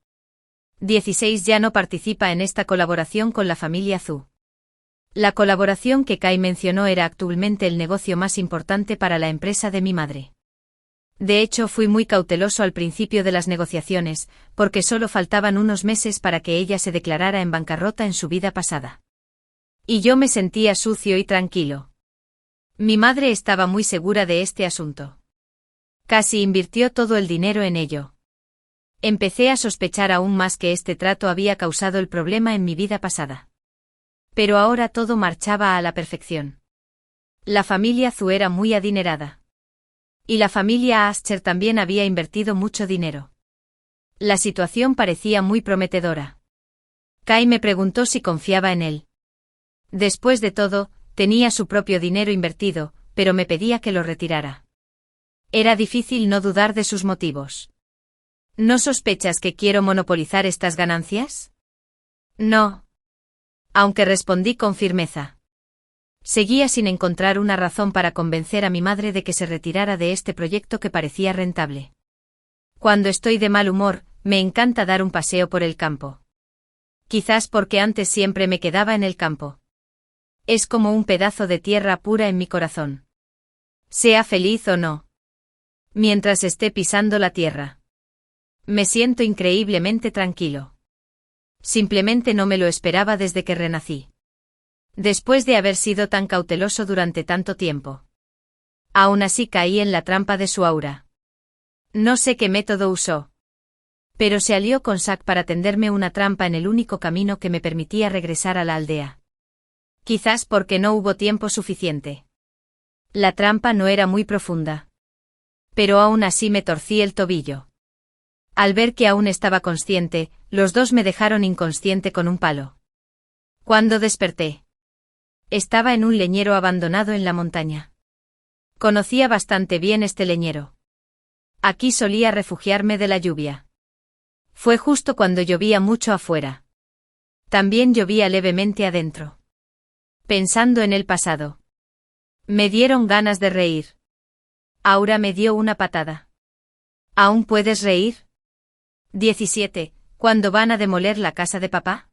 16 Ya no participa en esta colaboración con la familia Zhu. La colaboración que Kai mencionó era actualmente el negocio más importante para la empresa de mi madre. De hecho, fui muy cauteloso al principio de las negociaciones, porque solo faltaban unos meses para que ella se declarara en bancarrota en su vida pasada. Y yo me sentía sucio y tranquilo. Mi madre estaba muy segura de este asunto. Casi invirtió todo el dinero en ello. Empecé a sospechar aún más que este trato había causado el problema en mi vida pasada. Pero ahora todo marchaba a la perfección. La familia Zhu era muy adinerada. Y la familia Ascher también había invertido mucho dinero. La situación parecía muy prometedora. Kai me preguntó si confiaba en él. Después de todo, tenía su propio dinero invertido, pero me pedía que lo retirara. Era difícil no dudar de sus motivos. ¿No sospechas que quiero monopolizar estas ganancias? No. Aunque respondí con firmeza. Seguía sin encontrar una razón para convencer a mi madre de que se retirara de este proyecto que parecía rentable. Cuando estoy de mal humor, me encanta dar un paseo por el campo. Quizás porque antes siempre me quedaba en el campo. Es como un pedazo de tierra pura en mi corazón. Sea feliz o no. Mientras esté pisando la tierra. Me siento increíblemente tranquilo. Simplemente no me lo esperaba desde que renací. Después de haber sido tan cauteloso durante tanto tiempo. Aún así caí en la trampa de su aura. No sé qué método usó. Pero se alió con Zack para tenderme una trampa en el único camino que me permitía regresar a la aldea. Quizás porque no hubo tiempo suficiente. La trampa no era muy profunda. Pero aún así me torcí el tobillo. Al ver que aún estaba consciente, los dos me dejaron inconsciente con un palo. Cuando desperté. Estaba en un leñero abandonado en la montaña. Conocía bastante bien este leñero. Aquí solía refugiarme de la lluvia. Fue justo cuando llovía mucho afuera. También llovía levemente adentro. Pensando en el pasado. Me dieron ganas de reír. Aura me dio una patada. ¿Aún puedes reír? 17. ¿Cuándo van a demoler la casa de papá?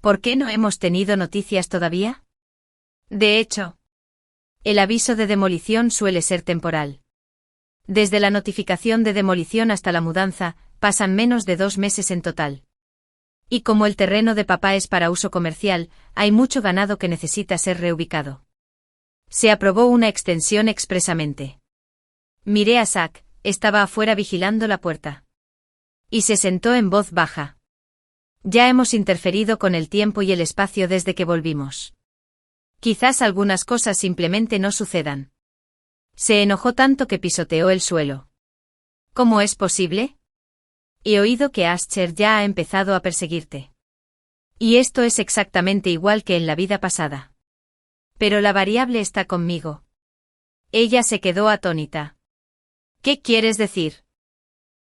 ¿Por qué no hemos tenido noticias todavía? De hecho, el aviso de demolición suele ser temporal. Desde la notificación de demolición hasta la mudanza, pasan menos de 2 meses en total. Y como el terreno de papá es para uso comercial, hay mucho ganado que necesita ser reubicado. Se aprobó una extensión expresamente. Miré a Zack, estaba afuera vigilando la puerta. Y se sentó en voz baja. Ya hemos interferido con el tiempo y el espacio desde que volvimos. Quizás algunas cosas simplemente no sucedan. Se enojó tanto que pisoteó el suelo. ¿Cómo es posible? He oído que Asher ya ha empezado a perseguirte. Y esto es exactamente igual que en la vida pasada. Pero la variable está conmigo. Ella se quedó atónita. ¿Qué quieres decir?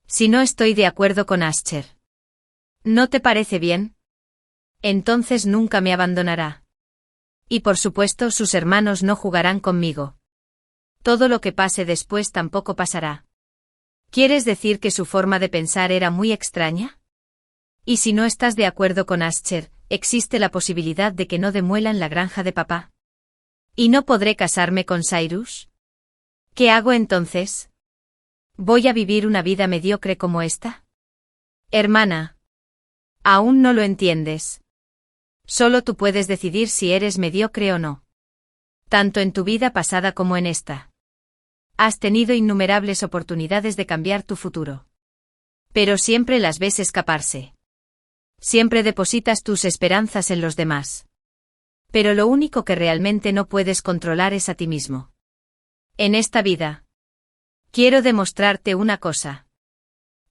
Si no estoy de acuerdo con Asher. ¿No te parece bien? Entonces nunca me abandonará. Y por supuesto sus hermanos no jugarán conmigo. Todo lo que pase después tampoco pasará. ¿Quieres decir que su forma de pensar era muy extraña? Y si no estás de acuerdo con Asher, existe la posibilidad de que no demuelan la granja de papá. ¿Y no podré casarme con Cyrus? ¿Qué hago entonces? ¿Voy a vivir una vida mediocre como esta? Hermana. Aún no lo entiendes. Solo tú puedes decidir si eres mediocre o no. Tanto en tu vida pasada como en esta. Has tenido innumerables oportunidades de cambiar tu futuro. Pero siempre las ves escaparse. Siempre depositas tus esperanzas en los demás. Pero lo único que realmente no puedes controlar es a ti mismo. En esta vida. Quiero demostrarte una cosa.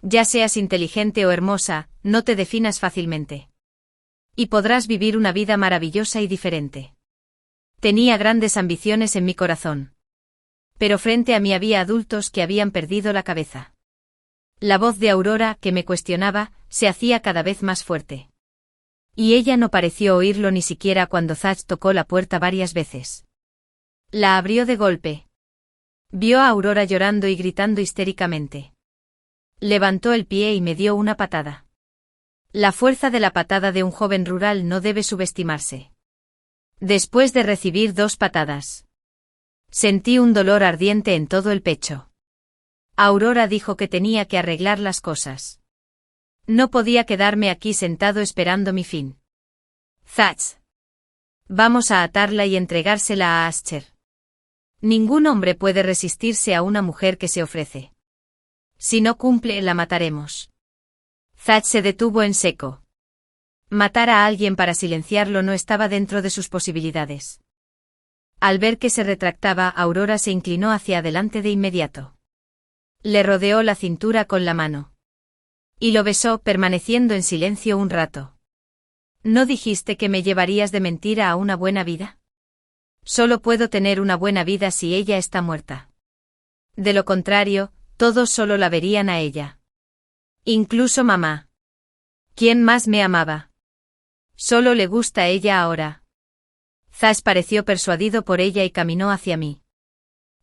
Ya seas inteligente o hermosa, no te definas fácilmente. Y podrás vivir una vida maravillosa y diferente. Tenía grandes ambiciones en mi corazón. Pero frente a mí había adultos que habían perdido la cabeza. La voz de Aurora, que me cuestionaba, se hacía cada vez más fuerte. Y ella no pareció oírlo ni siquiera cuando Zack tocó la puerta varias veces. La abrió de golpe. Vio a Aurora llorando y gritando histéricamente. Levantó el pie y me dio una patada. La fuerza de la patada de un joven rural no debe subestimarse. Después de recibir 2 patadas, sentí un dolor ardiente en todo el pecho. Aurora dijo que tenía que arreglar las cosas. No podía quedarme aquí sentado esperando mi fin. Zack. Vamos a atarla y entregársela a Asher. Ningún hombre puede resistirse a una mujer que se ofrece. Si no cumple, la mataremos. Zack se detuvo en seco. Matar a alguien para silenciarlo no estaba dentro de sus posibilidades. Al ver que se retractaba, Aurora se inclinó hacia adelante de inmediato. Le rodeó la cintura con la mano. Y lo besó, permaneciendo en silencio un rato. ¿No dijiste que me llevarías de mentira a una buena vida? Solo puedo tener una buena vida si ella está muerta. De lo contrario, todos solo la verían a ella. Incluso mamá. ¿Quién más me amaba? Solo le gusta a ella ahora. Zack pareció persuadido por ella y caminó hacia mí.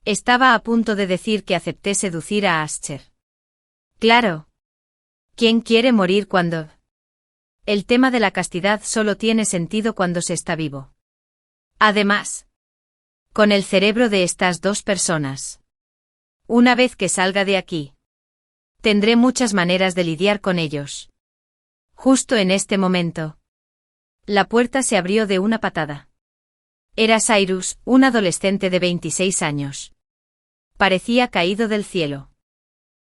Estaba a punto de decir que acepté seducir a Asher. Claro. ¿Quién quiere morir cuando? El tema de la castidad solo tiene sentido cuando se está vivo. Además, con el cerebro de estas 2 personas. Una vez que salga de aquí, tendré muchas maneras de lidiar con ellos. Justo en este momento, la puerta se abrió de una patada. Era Cyrus, un adolescente de 26 años. Parecía caído del cielo.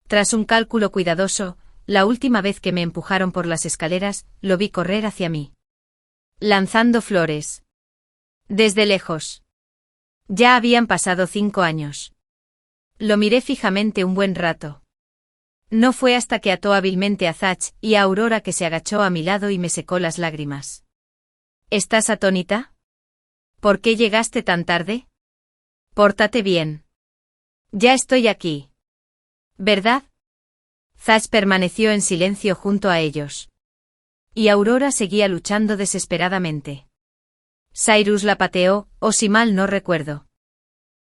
Tras un cálculo cuidadoso, la última vez que me empujaron por las escaleras, lo vi correr hacia mí. Lanzando flores. Desde lejos. Ya habían pasado 5 años. Lo miré fijamente un buen rato. No fue hasta que ató hábilmente a Zack y a Aurora que se agachó a mi lado y me secó las lágrimas. ¿Estás atónita? ¿Por qué llegaste tan tarde? Pórtate bien. Ya estoy aquí. ¿Verdad? Zack permaneció en silencio junto a ellos. Y Aurora seguía luchando desesperadamente. Cyrus la pateó, o si mal no recuerdo.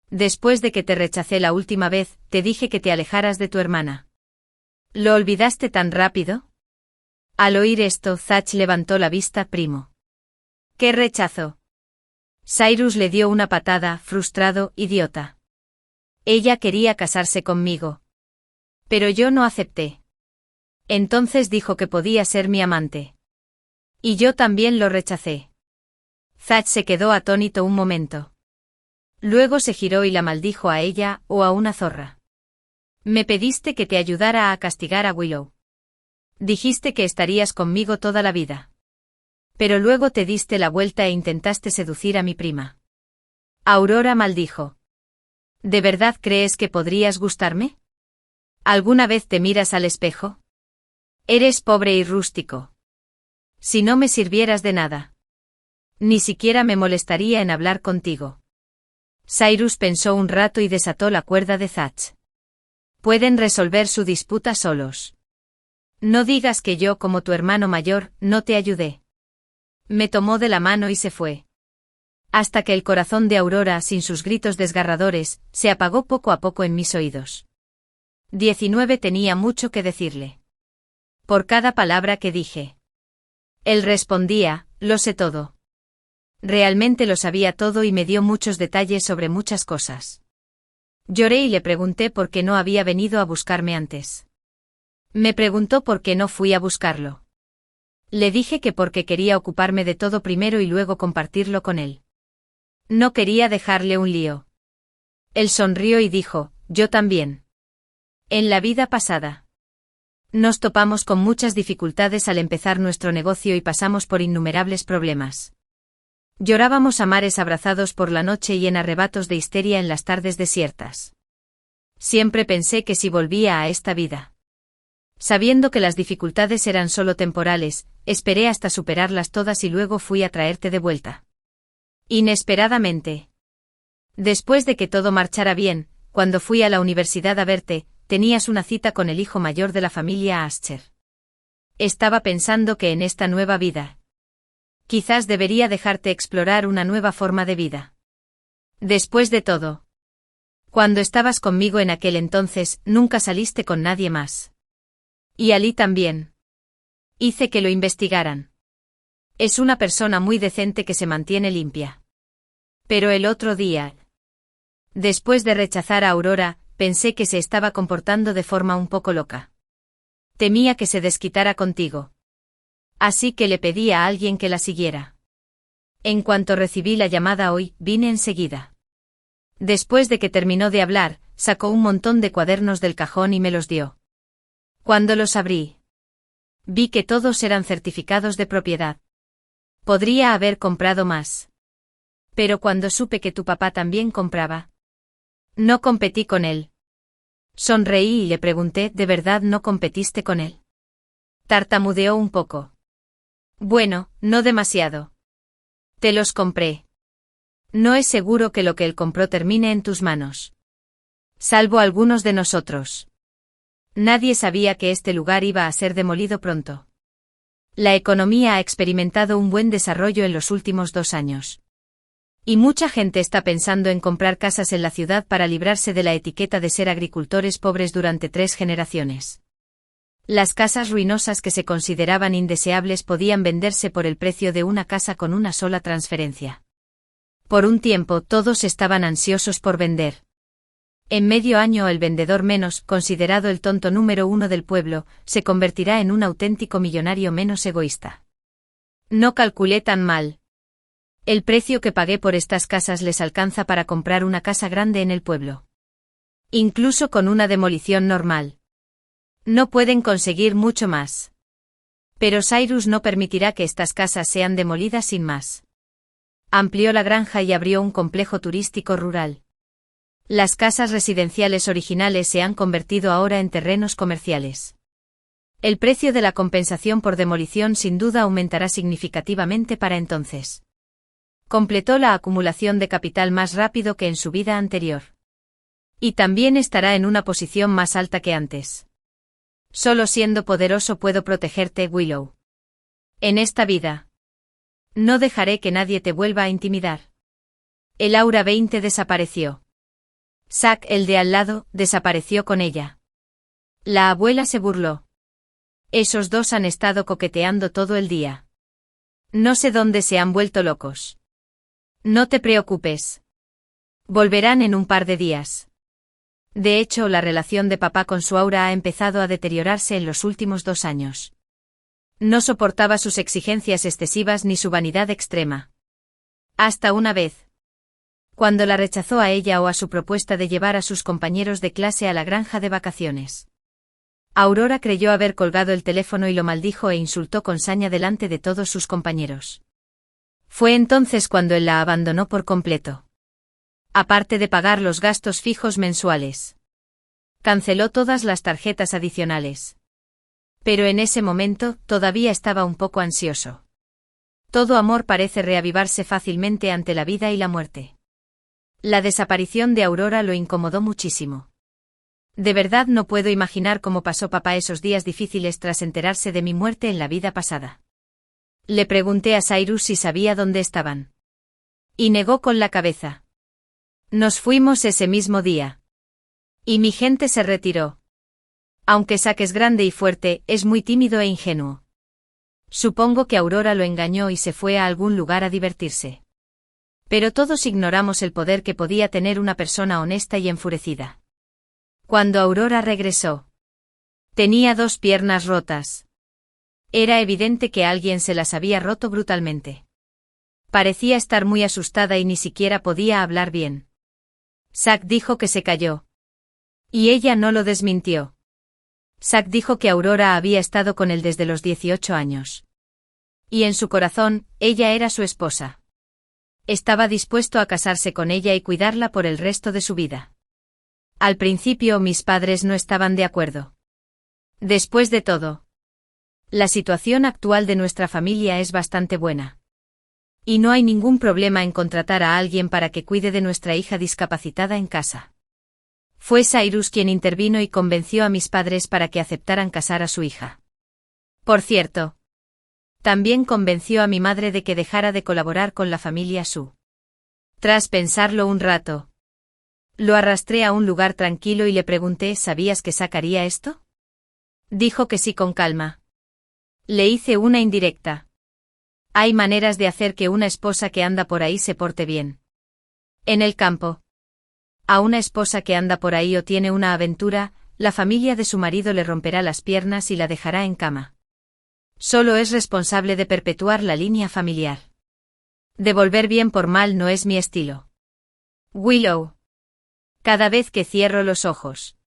Después de que te rechacé la última vez, te dije que te alejaras de tu hermana. ¿Lo olvidaste tan rápido? Al oír esto, Zach levantó la vista, primo. ¿Qué rechazo? Cyrus le dio una patada, frustrado, idiota. Ella quería casarse conmigo. Pero yo no acepté. Entonces dijo que podía ser mi amante. Y yo también lo rechacé. Zach se quedó atónito un momento. Luego se giró y la maldijo a ella, o a una zorra. Me pediste que te ayudara a castigar a Willow. Dijiste que estarías conmigo toda la vida. Pero luego te diste la vuelta e intentaste seducir a mi prima. Aurora maldijo. ¿De verdad crees que podrías gustarme? ¿Alguna vez te miras al espejo? Eres pobre y rústico. Si no me sirvieras de nada. Ni siquiera me molestaría en hablar contigo. Cyrus pensó un rato y desató la cuerda de Zach. Pueden resolver su disputa solos. No digas que yo, como tu hermano mayor, no te ayudé. Me tomó de la mano y se fue. Hasta que el corazón de Aurora, sin sus gritos desgarradores, se apagó poco a poco en mis oídos. 19 tenía mucho que decirle. Por cada palabra que dije. Él respondía, lo sé todo. Realmente lo sabía todo y me dio muchos detalles sobre muchas cosas. Lloré y le pregunté por qué no había venido a buscarme antes. Me preguntó por qué no fui a buscarlo. Le dije que porque quería ocuparme de todo primero y luego compartirlo con él. No quería dejarle un lío. Él sonrió y dijo, yo también. En la vida pasada. Nos topamos con muchas dificultades al empezar nuestro negocio y pasamos por innumerables problemas. Llorábamos a mares abrazados por la noche y en arrebatos de histeria en las tardes desiertas. Siempre pensé que si volvía a esta vida. Sabiendo que las dificultades eran solo temporales, esperé hasta superarlas todas y luego fui a traerte de vuelta. Inesperadamente. Después de que todo marchara bien, cuando fui a la universidad a verte, tenías una cita con el hijo mayor de la familia Ascher. Estaba pensando que en esta nueva vida. Quizás debería dejarte explorar una nueva forma de vida. Después de todo. Cuando estabas conmigo en aquel entonces, nunca saliste con nadie más. Y Ali también. Hice que lo investigaran. Es una persona muy decente que se mantiene limpia. Pero el otro día. Después de rechazar a Aurora, pensé que se estaba comportando de forma un poco loca. Temía que se desquitara contigo. Así que le pedí a alguien que la siguiera. En cuanto recibí la llamada hoy, vine enseguida. Después de que terminó de hablar, sacó un montón de cuadernos del cajón y me los dio. Cuando los abrí, vi que todos eran certificados de propiedad. Podría haber comprado más. Pero cuando supe que tu papá también compraba, no competí con él. Sonreí y le pregunté, ¿de verdad no competiste con él? Tartamudeó un poco. Bueno, no demasiado. Te los compré. No es seguro que lo que él compró termine en tus manos. Salvo algunos de nosotros. Nadie sabía que este lugar iba a ser demolido pronto. La economía ha experimentado un buen desarrollo en los últimos 2 años. Y mucha gente está pensando en comprar casas en la ciudad para librarse de la etiqueta de ser agricultores pobres durante 3 generaciones. Las casas ruinosas que se consideraban indeseables podían venderse por el precio de una casa con una sola transferencia. Por un tiempo todos estaban ansiosos por vender. En medio año el vendedor menos, considerado el tonto número 1 del pueblo, se convertirá en un auténtico millonario menos egoísta. No calculé tan mal. El precio que pagué por estas casas les alcanza para comprar una casa grande en el pueblo. Incluso con una demolición normal. No pueden conseguir mucho más. Pero Cyrus no permitirá que estas casas sean demolidas sin más. Amplió la granja y abrió un complejo turístico rural. Las casas residenciales originales se han convertido ahora en terrenos comerciales. El precio de la compensación por demolición sin duda aumentará significativamente para entonces. Completó la acumulación de capital más rápido que en su vida anterior. Y también estará en una posición más alta que antes. Solo siendo poderoso puedo protegerte, Willow. En esta vida. No dejaré que nadie te vuelva a intimidar. El aura 20 desapareció. Zack, el de al lado, desapareció con ella. La abuela se burló. Esos dos han estado coqueteando todo el día. No sé dónde se han vuelto locos. No te preocupes. Volverán en un par de días. De hecho, la relación de papá con su Aura ha empezado a deteriorarse en los últimos 2 años. No soportaba sus exigencias excesivas ni su vanidad extrema. Hasta una vez, cuando la rechazó a ella o a su propuesta de llevar a sus compañeros de clase a la granja de vacaciones. Aurora creyó haber colgado el teléfono y lo maldijo e insultó con saña delante de todos sus compañeros. Fue entonces cuando él la abandonó por completo. Aparte de pagar los gastos fijos mensuales, canceló todas las tarjetas adicionales. Pero en ese momento, todavía estaba un poco ansioso. Todo amor parece reavivarse fácilmente ante la vida y la muerte. La desaparición de Aurora lo incomodó muchísimo. De verdad no puedo imaginar cómo pasó papá esos días difíciles tras enterarse de mi muerte en la vida pasada. Le pregunté a Cyrus si sabía dónde estaban. Y negó con la cabeza. Nos fuimos ese mismo día. Y mi gente se retiró. Aunque Zack es grande y fuerte, es muy tímido e ingenuo. Supongo que Aurora lo engañó y se fue a algún lugar a divertirse. Pero todos ignoramos el poder que podía tener una persona honesta y enfurecida. Cuando Aurora regresó, tenía 2 piernas rotas. Era evidente que alguien se las había roto brutalmente. Parecía estar muy asustada y ni siquiera podía hablar bien. Zack dijo que se cayó. Y ella no lo desmintió. Zack dijo que Aurora había estado con él desde los 18 años. Y en su corazón, ella era su esposa. Estaba dispuesto a casarse con ella y cuidarla por el resto de su vida. Al principio mis padres no estaban de acuerdo. Después de todo, la situación actual de nuestra familia es bastante buena. Y no hay ningún problema en contratar a alguien para que cuide de nuestra hija discapacitada en casa. Fue Cyrus quien intervino y convenció a mis padres para que aceptaran casar a su hija. Por cierto, también convenció a mi madre de que dejara de colaborar con la familia Su. Tras pensarlo un rato, lo arrastré a un lugar tranquilo y le pregunté: ¿sabías que sacaría esto? Dijo que sí con calma. Le hice una indirecta. Hay maneras de hacer que una esposa que anda por ahí se porte bien. En el campo. A una esposa que anda por ahí o tiene una aventura, la familia de su marido le romperá las piernas y la dejará en cama. Solo es responsable de perpetuar la línea familiar. Devolver bien por mal no es mi estilo. Willow. Cada vez que cierro los ojos,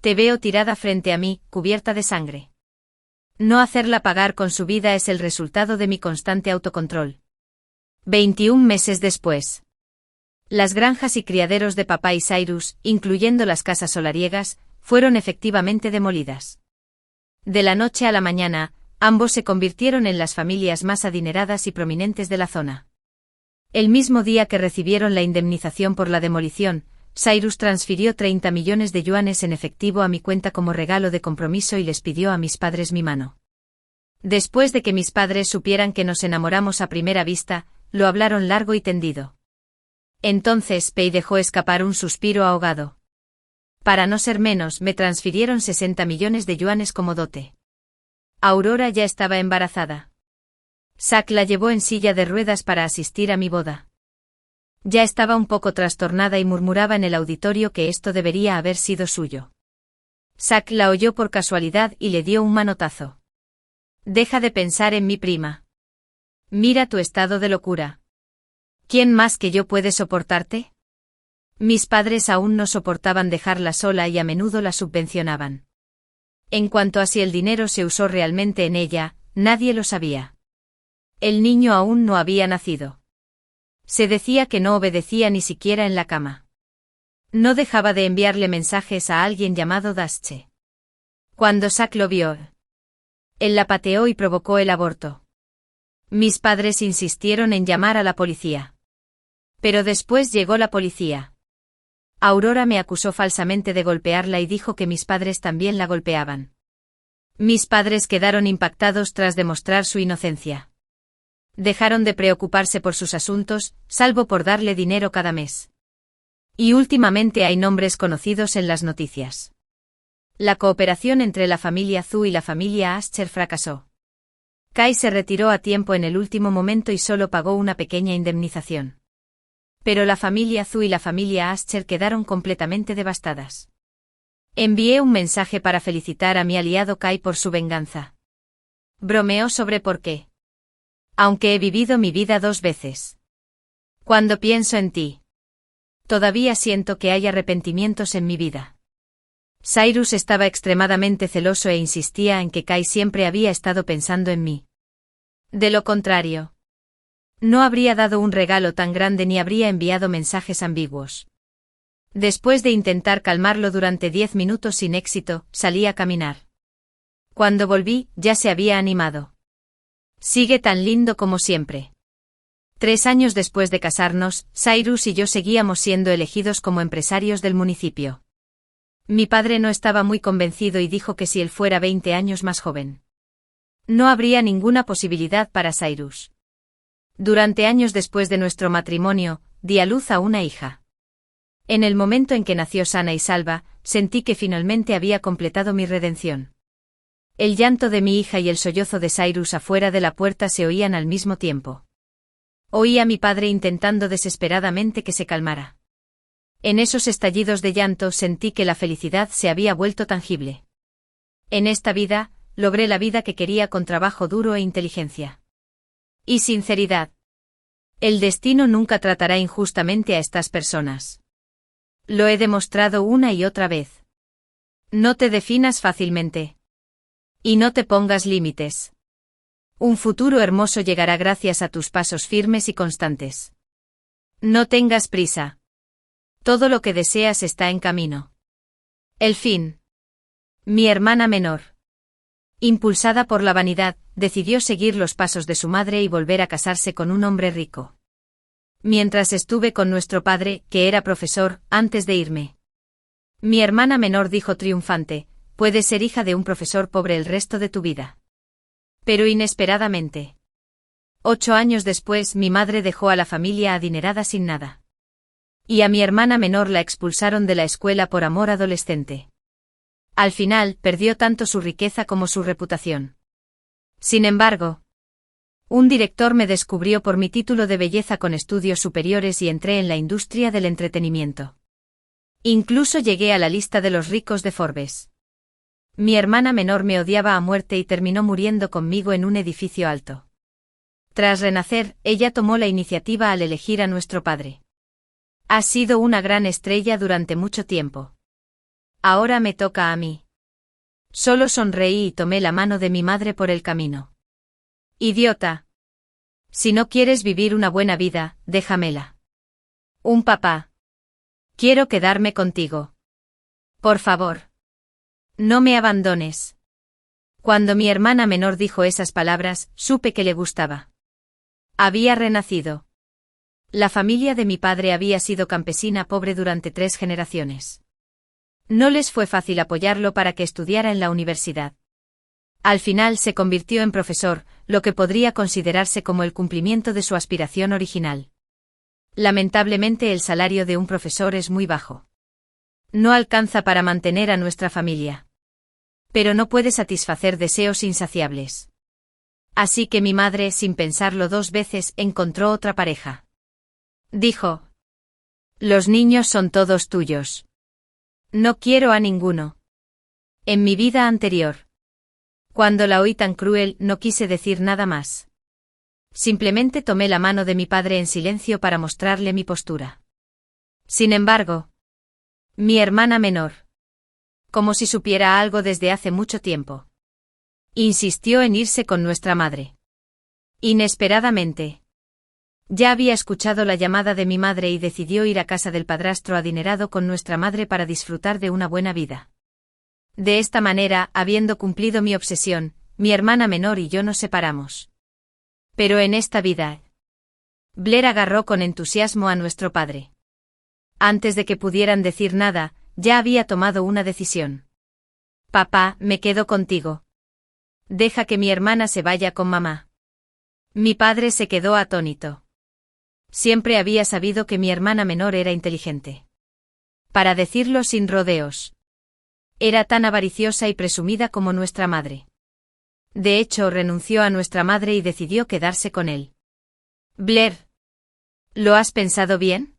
te veo tirada frente a mí, cubierta de sangre. No hacerla pagar con su vida es el resultado de mi constante autocontrol. 21 meses después. Las granjas y criaderos de papá y Cyrus, incluyendo las casas solariegas, fueron efectivamente demolidas. De la noche a la mañana, ambos se convirtieron en las familias más adineradas y prominentes de la zona. El mismo día que recibieron la indemnización por la demolición, Cyrus transfirió 30 millones de yuanes en efectivo a mi cuenta como regalo de compromiso y les pidió a mis padres mi mano. Después de que mis padres supieran que nos enamoramos a primera vista, lo hablaron largo y tendido. Entonces Pei dejó escapar un suspiro ahogado. Para no ser menos, me transfirieron 60 millones de yuanes como dote. Aurora ya estaba embarazada. Zack la llevó en silla de ruedas para asistir a mi boda. Ya estaba un poco trastornada y murmuraba en el auditorio que esto debería haber sido suyo. Zack la oyó por casualidad y le dio un manotazo. Deja de pensar en mi prima. Mira tu estado de locura. ¿Quién más que yo puede soportarte? Mis padres aún no soportaban dejarla sola y a menudo la subvencionaban. En cuanto a si el dinero se usó realmente en ella, nadie lo sabía. El niño aún no había nacido. Se decía que no obedecía ni siquiera en la cama. No dejaba de enviarle mensajes a alguien llamado Dasche. Cuando Zack lo vio, él la pateó y provocó el aborto. Mis padres insistieron en llamar a la policía. Pero después llegó la policía. Aurora me acusó falsamente de golpearla y dijo que mis padres también la golpeaban. Mis padres quedaron impactados tras demostrar su inocencia. Dejaron de preocuparse por sus asuntos, salvo por darle dinero cada mes. Y últimamente hay nombres conocidos en las noticias. La cooperación entre la familia Zhu y la familia Ascher fracasó. Kai se retiró a tiempo en el último momento y solo pagó una pequeña indemnización. Pero la familia Zhu y la familia Ascher quedaron completamente devastadas. Envié un mensaje para felicitar a mi aliado Kai por su venganza. Bromeó sobre por qué. Aunque he vivido mi vida 2 veces. Cuando pienso en ti, todavía siento que hay arrepentimientos en mi vida. Cyrus estaba extremadamente celoso e insistía en que Kai siempre había estado pensando en mí. De lo contrario, no habría dado un regalo tan grande ni habría enviado mensajes ambiguos. Después de intentar calmarlo durante 10 minutos sin éxito, salí a caminar. Cuando volví, ya se había animado. Sigue tan lindo como siempre. 3 años después de casarnos, Cyrus y yo seguíamos siendo elegidos como empresarios del municipio. Mi padre no estaba muy convencido y dijo que si él fuera 20 años más joven, no habría ninguna posibilidad para Cyrus. Durante años después de nuestro matrimonio, di a luz a una hija. En el momento en que nació sana y salva, sentí que finalmente había completado mi redención. El llanto de mi hija y el sollozo de Cyrus afuera de la puerta se oían al mismo tiempo. Oí a mi padre intentando desesperadamente que se calmara. En esos estallidos de llanto sentí que la felicidad se había vuelto tangible. En esta vida, logré la vida que quería con trabajo duro e inteligencia. Y sinceridad. El destino nunca tratará injustamente a estas personas. Lo he demostrado una y otra vez. No te definas fácilmente. Y no te pongas límites. Un futuro hermoso llegará gracias a tus pasos firmes y constantes. No tengas prisa. Todo lo que deseas está en camino. El fin. Mi hermana menor, impulsada por la vanidad, decidió seguir los pasos de su madre y volver a casarse con un hombre rico. Mientras estuve con nuestro padre, que era profesor, antes de irme. Mi hermana menor dijo triunfante, puedes ser hija de un profesor pobre el resto de tu vida. Pero inesperadamente. 8 años después mi madre dejó a la familia adinerada sin nada. Y a mi hermana menor la expulsaron de la escuela por amor adolescente. Al final, perdió tanto su riqueza como su reputación. Sin embargo, un director me descubrió por mi título de belleza con estudios superiores y entré en la industria del entretenimiento. Incluso llegué a la lista de los ricos de Forbes. Mi hermana menor me odiaba a muerte y terminó muriendo conmigo en un edificio alto. Tras renacer, ella tomó la iniciativa al elegir a nuestro padre. Ha sido una gran estrella durante mucho tiempo. Ahora me toca a mí. Solo sonreí y tomé la mano de mi madre por el camino. Idiota. Si no quieres vivir una buena vida, déjamela. Un papá. Quiero quedarme contigo. Por favor. No me abandones. Cuando mi hermana menor dijo esas palabras, supe que le gustaba. Había renacido. La familia de mi padre había sido campesina pobre durante 3 generaciones. No les fue fácil apoyarlo para que estudiara en la universidad. Al final se convirtió en profesor, lo que podría considerarse como el cumplimiento de su aspiración original. Lamentablemente el salario de un profesor es muy bajo. No alcanza para mantener a nuestra familia. Pero no puede satisfacer deseos insaciables. Así que mi madre, sin pensarlo 2 veces, encontró otra pareja. Dijo: los niños son todos tuyos. No quiero a ninguno. En mi vida anterior, cuando la oí tan cruel, no quise decir nada más. Simplemente tomé la mano de mi padre en silencio para mostrarle mi postura. Sin embargo, mi hermana menor, como si supiera algo desde hace mucho tiempo, insistió en irse con nuestra madre. Inesperadamente. Ya había escuchado la llamada de mi madre y decidió ir a casa del padrastro adinerado con nuestra madre para disfrutar de una buena vida. De esta manera, habiendo cumplido mi obsesión, mi hermana menor y yo nos separamos. Pero en esta vida, Blair agarró con entusiasmo a nuestro padre. Antes de que pudieran decir nada, ya había tomado una decisión. Papá, me quedo contigo. Deja que mi hermana se vaya con mamá. Mi padre se quedó atónito. Siempre había sabido que mi hermana menor era inteligente. Para decirlo sin rodeos. Era tan avariciosa y presumida como nuestra madre. De hecho, renunció a nuestra madre y decidió quedarse con él. Blair. ¿Lo has pensado bien?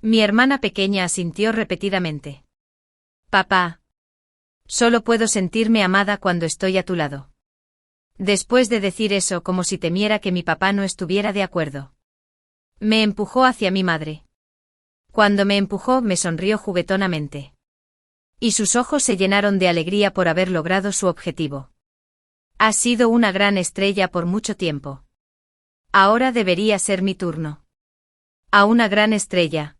Mi hermana pequeña asintió repetidamente. Papá. Solo puedo sentirme amada cuando estoy a tu lado. Después de decir eso, como si temiera que mi papá no estuviera de acuerdo. Me empujó hacia mi madre. Cuando me empujó, me sonrió juguetonamente. Y sus ojos se llenaron de alegría por haber logrado su objetivo. Has sido una gran estrella por mucho tiempo. Ahora debería ser mi turno. A una gran estrella.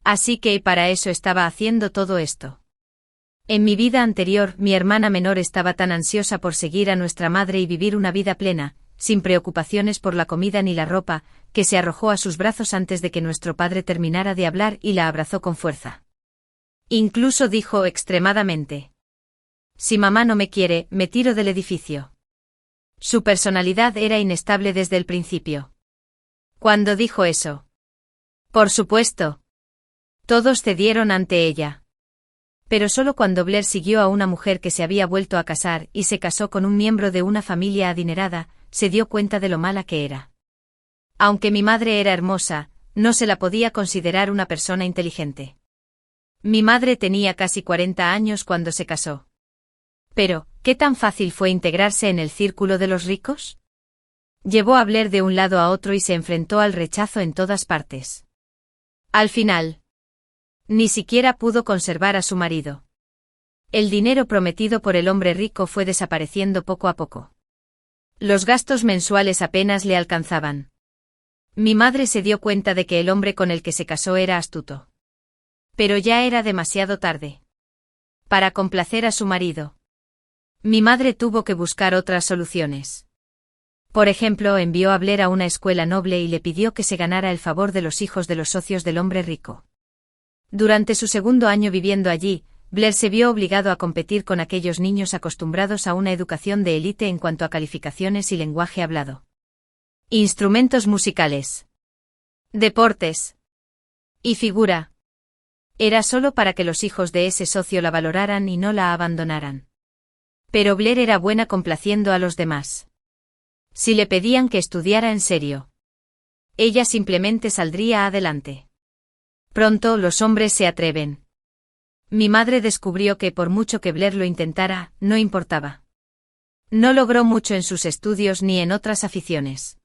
Así que para eso estaba haciendo todo esto. En mi vida anterior, mi hermana menor estaba tan ansiosa por seguir a nuestra madre y vivir una vida plena, sin preocupaciones por la comida ni la ropa, que se arrojó a sus brazos antes de que nuestro padre terminara de hablar y la abrazó con fuerza. Incluso dijo extremadamente: si mamá no me quiere, me tiro del edificio. Su personalidad era inestable desde el principio. Cuando dijo eso. Por supuesto. Todos cedieron ante ella. Pero solo cuando Blair siguió a una mujer que se había vuelto a casar y se casó con un miembro de una familia adinerada, se dio cuenta de lo mala que era. Aunque mi madre era hermosa, no se la podía considerar una persona inteligente. Mi madre tenía casi 40 años cuando se casó. Pero, ¿qué tan fácil fue integrarse en el círculo de los ricos? Llevó a Blair de un lado a otro y se enfrentó al rechazo en todas partes. Al final, ni siquiera pudo conservar a su marido. El dinero prometido por el hombre rico fue desapareciendo poco a poco. Los gastos mensuales apenas le alcanzaban. Mi madre se dio cuenta de que el hombre con el que se casó era astuto. Pero ya era demasiado tarde. Para complacer a su marido, mi madre tuvo que buscar otras soluciones. Por ejemplo, envió a Blair a una escuela noble y le pidió que se ganara el favor de los hijos de los socios del hombre rico. Durante su segundo año viviendo allí, Blair se vio obligado a competir con aquellos niños acostumbrados a una educación de élite en cuanto a calificaciones y lenguaje hablado. Instrumentos musicales. Deportes. Y figura. Era solo para que los hijos de ese socio la valoraran y no la abandonaran. Pero Blair era buena complaciendo a los demás. Si le pedían que estudiara en serio, ella simplemente saldría adelante. Pronto los hombres se atreven. Mi madre descubrió que por mucho que Blair lo intentara, no importaba. No logró mucho en sus estudios ni en otras aficiones.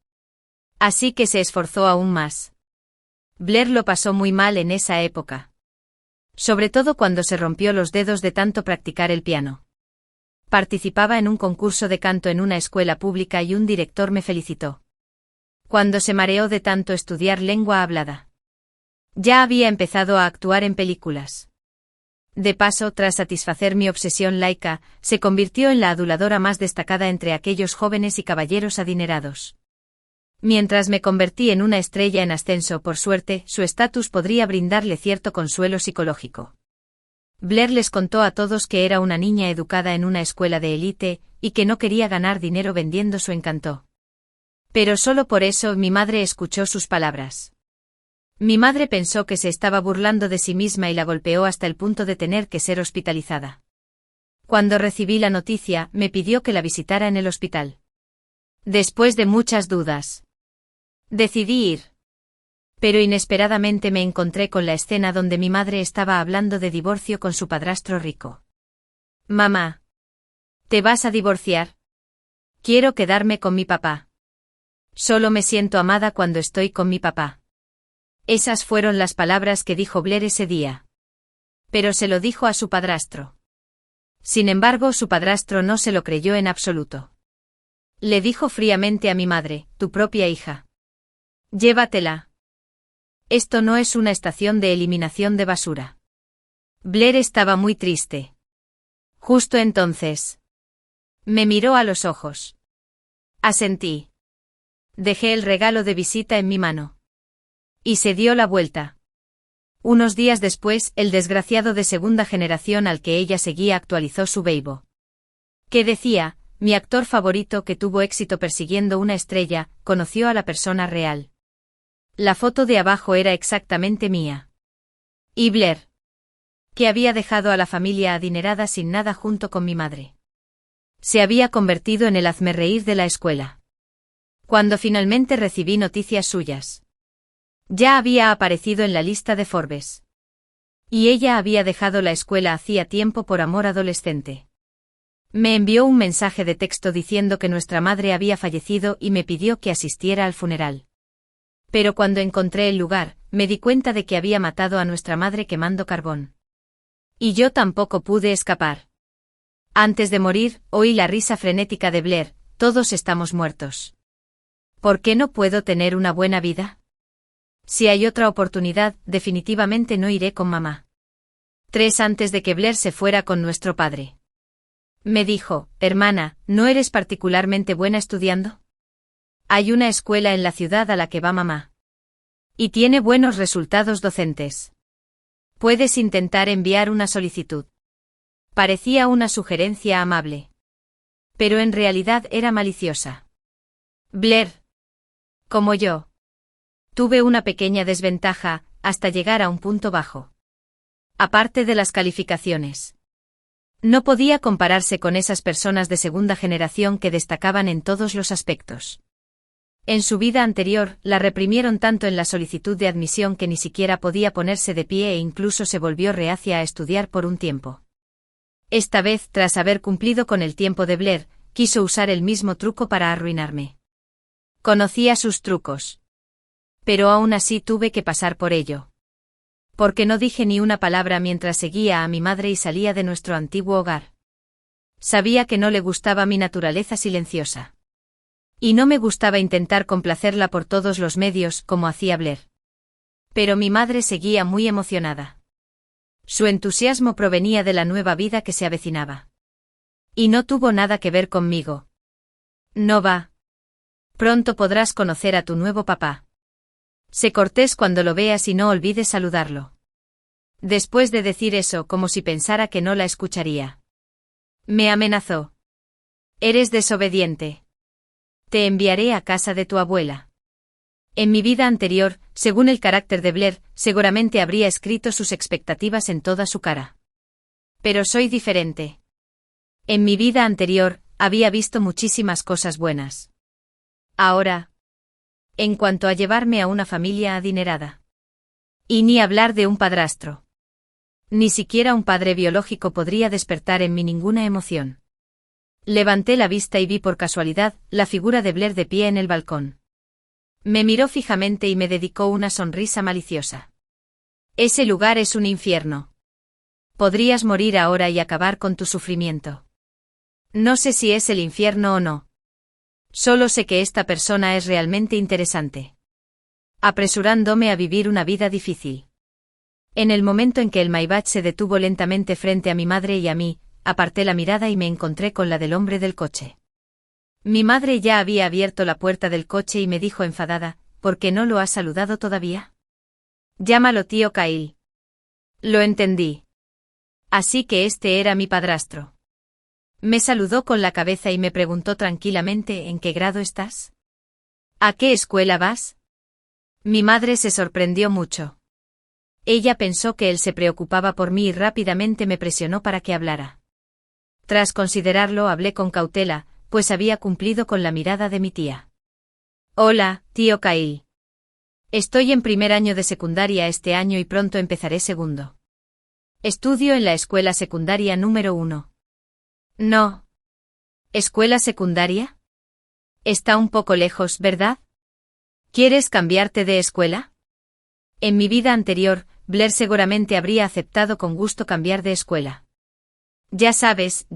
Así que se esforzó aún más. Blair lo pasó muy mal en esa época. Sobre todo cuando se rompió los dedos de tanto practicar el piano. Participaba en un concurso de canto en una escuela pública y un director me felicitó. Cuando se mareó de tanto estudiar lengua hablada. Ya había empezado a actuar en películas. De paso, tras satisfacer mi obsesión laica, se convirtió en la aduladora más destacada entre aquellos jóvenes y caballeros adinerados. Mientras me convertí en una estrella en ascenso, por suerte, su estatus podría brindarle cierto consuelo psicológico. Blair les contó a todos que era una niña educada en una escuela de élite, y que no quería ganar dinero vendiendo su encanto. Pero solo por eso mi madre escuchó sus palabras. Mi madre pensó que se estaba burlando de sí misma y la golpeó hasta el punto de tener que ser hospitalizada. Cuando recibí la noticia, me pidió que la visitara en el hospital. Después de muchas dudas, decidí ir. Pero inesperadamente me encontré con la escena donde mi madre estaba hablando de divorcio con su padrastro rico. Mamá, ¿te vas a divorciar? Quiero quedarme con mi papá. Solo me siento amada cuando estoy con mi papá. Esas fueron las palabras que dijo Blair ese día. Pero se lo dijo a su padrastro. Sin embargo, su padrastro no se lo creyó en absoluto. Le dijo fríamente a mi madre: tu propia hija. Llévatela. Esto no es una estación de eliminación de basura. Blair estaba muy triste. Justo entonces, me miró a los ojos. Asentí. Dejé el regalo de visita en mi mano. Y se dio la vuelta. Unos días después, el desgraciado de segunda generación al que ella seguía actualizó su Weibo. Que decía: mi actor favorito que tuvo éxito persiguiendo una estrella, conoció a la persona real. La foto de abajo era exactamente mía. Y Blair. que había dejado a la familia adinerada sin nada junto con mi madre. Se había convertido en el hazmerreír de la escuela. Cuando finalmente recibí noticias suyas. Ya había aparecido en la lista de Forbes. Y ella había dejado la escuela hacía tiempo por amor adolescente. Me envió un mensaje de texto diciendo que nuestra madre había fallecido y me pidió que asistiera al funeral. Pero cuando encontré el lugar, me di cuenta de que había matado a nuestra madre quemando carbón. Y yo tampoco pude escapar. Antes de morir, oí la risa frenética de Blair: todos estamos muertos. ¿Por qué no puedo tener una buena vida? Si hay otra oportunidad, definitivamente no iré con mamá. 3 antes de que Blair se fuera con nuestro padre. Me dijo: hermana, ¿no eres particularmente buena estudiando? Hay una escuela en la ciudad a la que va mamá. Y tiene buenos resultados docentes. Puedes intentar enviar una solicitud. Parecía una sugerencia amable. Pero en realidad era maliciosa. Blair. Como yo. Tuve una pequeña desventaja, hasta llegar a un punto bajo. Aparte de las calificaciones. No podía compararse con esas personas de segunda generación que destacaban en todos los aspectos. En su vida anterior, la reprimieron tanto en la solicitud de admisión que ni siquiera podía ponerse de pie e incluso se volvió reacia a estudiar por un tiempo. Esta vez, tras haber cumplido con el tiempo de Blair, quiso usar el mismo truco para arruinarme. Conocía sus trucos. Pero aún así tuve que pasar por ello. Porque no dije ni una palabra mientras seguía a mi madre y salía de nuestro antiguo hogar. Sabía que no le gustaba mi naturaleza silenciosa. Y no me gustaba intentar complacerla por todos los medios, como hacía Blair. Pero mi madre seguía muy emocionada. Su entusiasmo provenía de la nueva vida que se avecinaba. Y no tuvo nada que ver conmigo. No va. Pronto podrás conocer a tu nuevo papá. Sé cortés cuando lo veas y no olvides saludarlo. Después de decir eso, como si pensara que no la escucharía. Me amenazó. Eres desobediente. Te enviaré a casa de tu abuela. En mi vida anterior, según el carácter de Blair, seguramente habría escrito sus expectativas en toda su cara. Pero soy diferente. En mi vida anterior, había visto muchísimas cosas buenas. Ahora, en cuanto a llevarme a una familia adinerada. Y ni hablar de un padrastro. Ni siquiera un padre biológico podría despertar en mí ninguna emoción. Levanté la vista y vi por casualidad la figura de Blair de pie en el balcón. Me miró fijamente y me dedicó una sonrisa maliciosa. Ese lugar es un infierno. Podrías morir ahora y acabar con tu sufrimiento. No sé si es el infierno o no. Solo sé que esta persona es realmente interesante. Apresurándome a vivir una vida difícil. En el momento en que el Maybach se detuvo lentamente frente a mi madre y a mí, aparté la mirada y me encontré con la del hombre del coche. Mi madre ya había abierto la puerta del coche y me dijo enfadada: ¿por qué no lo has saludado todavía? Llámalo tío Kyle. Lo entendí. Así que este era mi padrastro. Me saludó con la cabeza y me preguntó tranquilamente: ¿en qué grado estás? ¿A qué escuela vas? Mi madre se sorprendió mucho. Ella pensó que él se preocupaba por mí y rápidamente me presionó para que hablara. Tras considerarlo, hablé con cautela, pues había cumplido con la mirada de mi tía. Hola, tío Kyle. Estoy en primer año de secundaria este año y pronto empezaré segundo. Estudio en la escuela secundaria número 1. No. ¿Escuela secundaria? Está un poco lejos, ¿verdad? ¿Quieres cambiarte de escuela? En mi vida anterior, Blair seguramente habría aceptado con gusto cambiar de escuela. Ya sabes.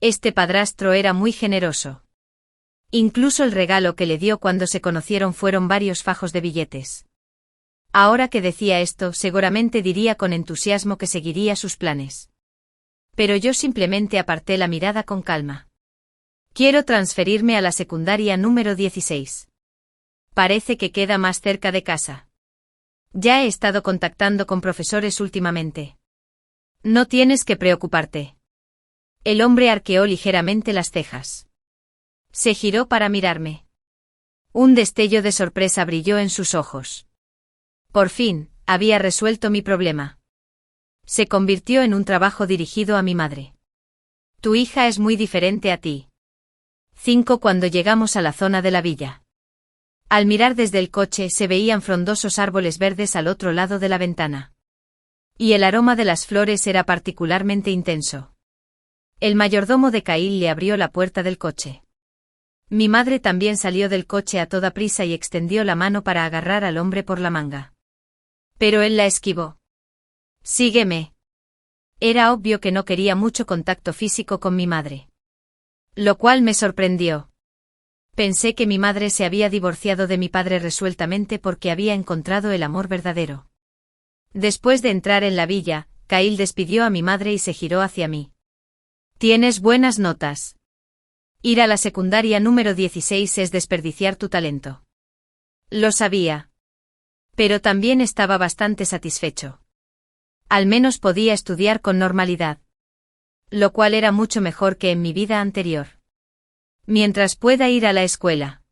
Este padrastro era muy generoso. Incluso el regalo que le dio cuando se conocieron fueron varios fajos de billetes. Ahora que decía esto, seguramente diría con entusiasmo que seguiría sus planes. Pero yo simplemente aparté la mirada con calma. Quiero transferirme a la secundaria número 16. Parece que queda más cerca de casa. Ya he estado contactando con profesores últimamente. No tienes que preocuparte. El hombre arqueó ligeramente las cejas. Se giró para mirarme. Un destello de sorpresa brilló en sus ojos. Por fin, había resuelto mi problema. Se convirtió en un trabajo dirigido a mi madre. Tu hija es muy diferente a ti. 5. Cuando llegamos a la zona de la villa. Al mirar desde el coche se veían frondosos árboles verdes al otro lado de la ventana. Y el aroma de las flores era particularmente intenso. El mayordomo de Kyle le abrió la puerta del coche. Mi madre también salió del coche a toda prisa y extendió la mano para agarrar al hombre por la manga. Pero él la esquivó. Sígueme. Era obvio que no quería mucho contacto físico con mi madre. Lo cual me sorprendió. Pensé que mi madre se había divorciado de mi padre resueltamente porque había encontrado el amor verdadero. Después de entrar en la villa, Kyle despidió a mi madre y se giró hacia mí. Tienes buenas notas. Ir a la secundaria número 16 es desperdiciar tu talento. Lo sabía. Pero también estaba bastante satisfecho. Al menos podía estudiar con normalidad. Lo cual era mucho mejor que en mi vida anterior. Mientras pueda ir a la escuela.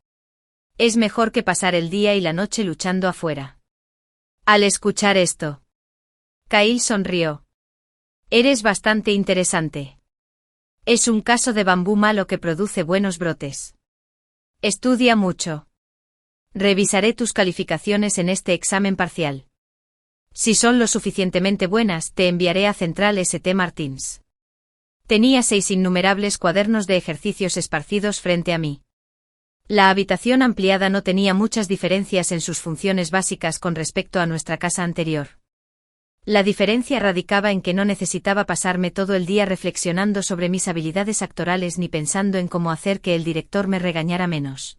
Es mejor que pasar el día y la noche luchando afuera. Al escuchar esto, Kyle sonrió. Eres bastante interesante. Es un caso de bambú malo que produce buenos brotes. Estudia mucho. Revisaré tus calificaciones en este examen parcial. Si son lo suficientemente buenas, te enviaré a Central St. Martins. Tenía 6 innumerables cuadernos de ejercicios esparcidos frente a mí. La habitación ampliada no tenía muchas diferencias en sus funciones básicas con respecto a nuestra casa anterior. La diferencia radicaba en que no necesitaba pasarme todo el día reflexionando sobre mis habilidades actorales ni pensando en cómo hacer que el director me regañara menos.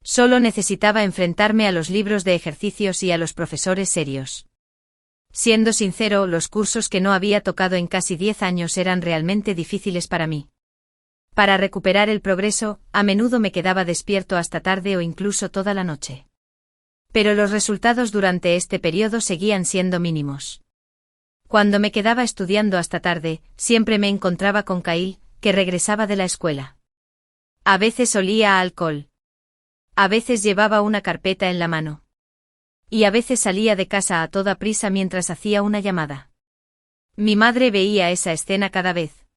Solo necesitaba enfrentarme a los libros de ejercicios y a los profesores serios. Siendo sincero, los cursos que no había tocado en casi 10 años eran realmente difíciles para mí. Para recuperar el progreso, a menudo me quedaba despierto hasta tarde o incluso toda la noche. Pero los resultados durante este periodo seguían siendo mínimos. Cuando me quedaba estudiando hasta tarde, siempre me encontraba con Kyle, que regresaba de la escuela. A veces olía a alcohol. A veces llevaba una carpeta en la mano. Y a veces salía de casa a toda prisa mientras hacía una llamada. Mi madre veía esa escena cada vez.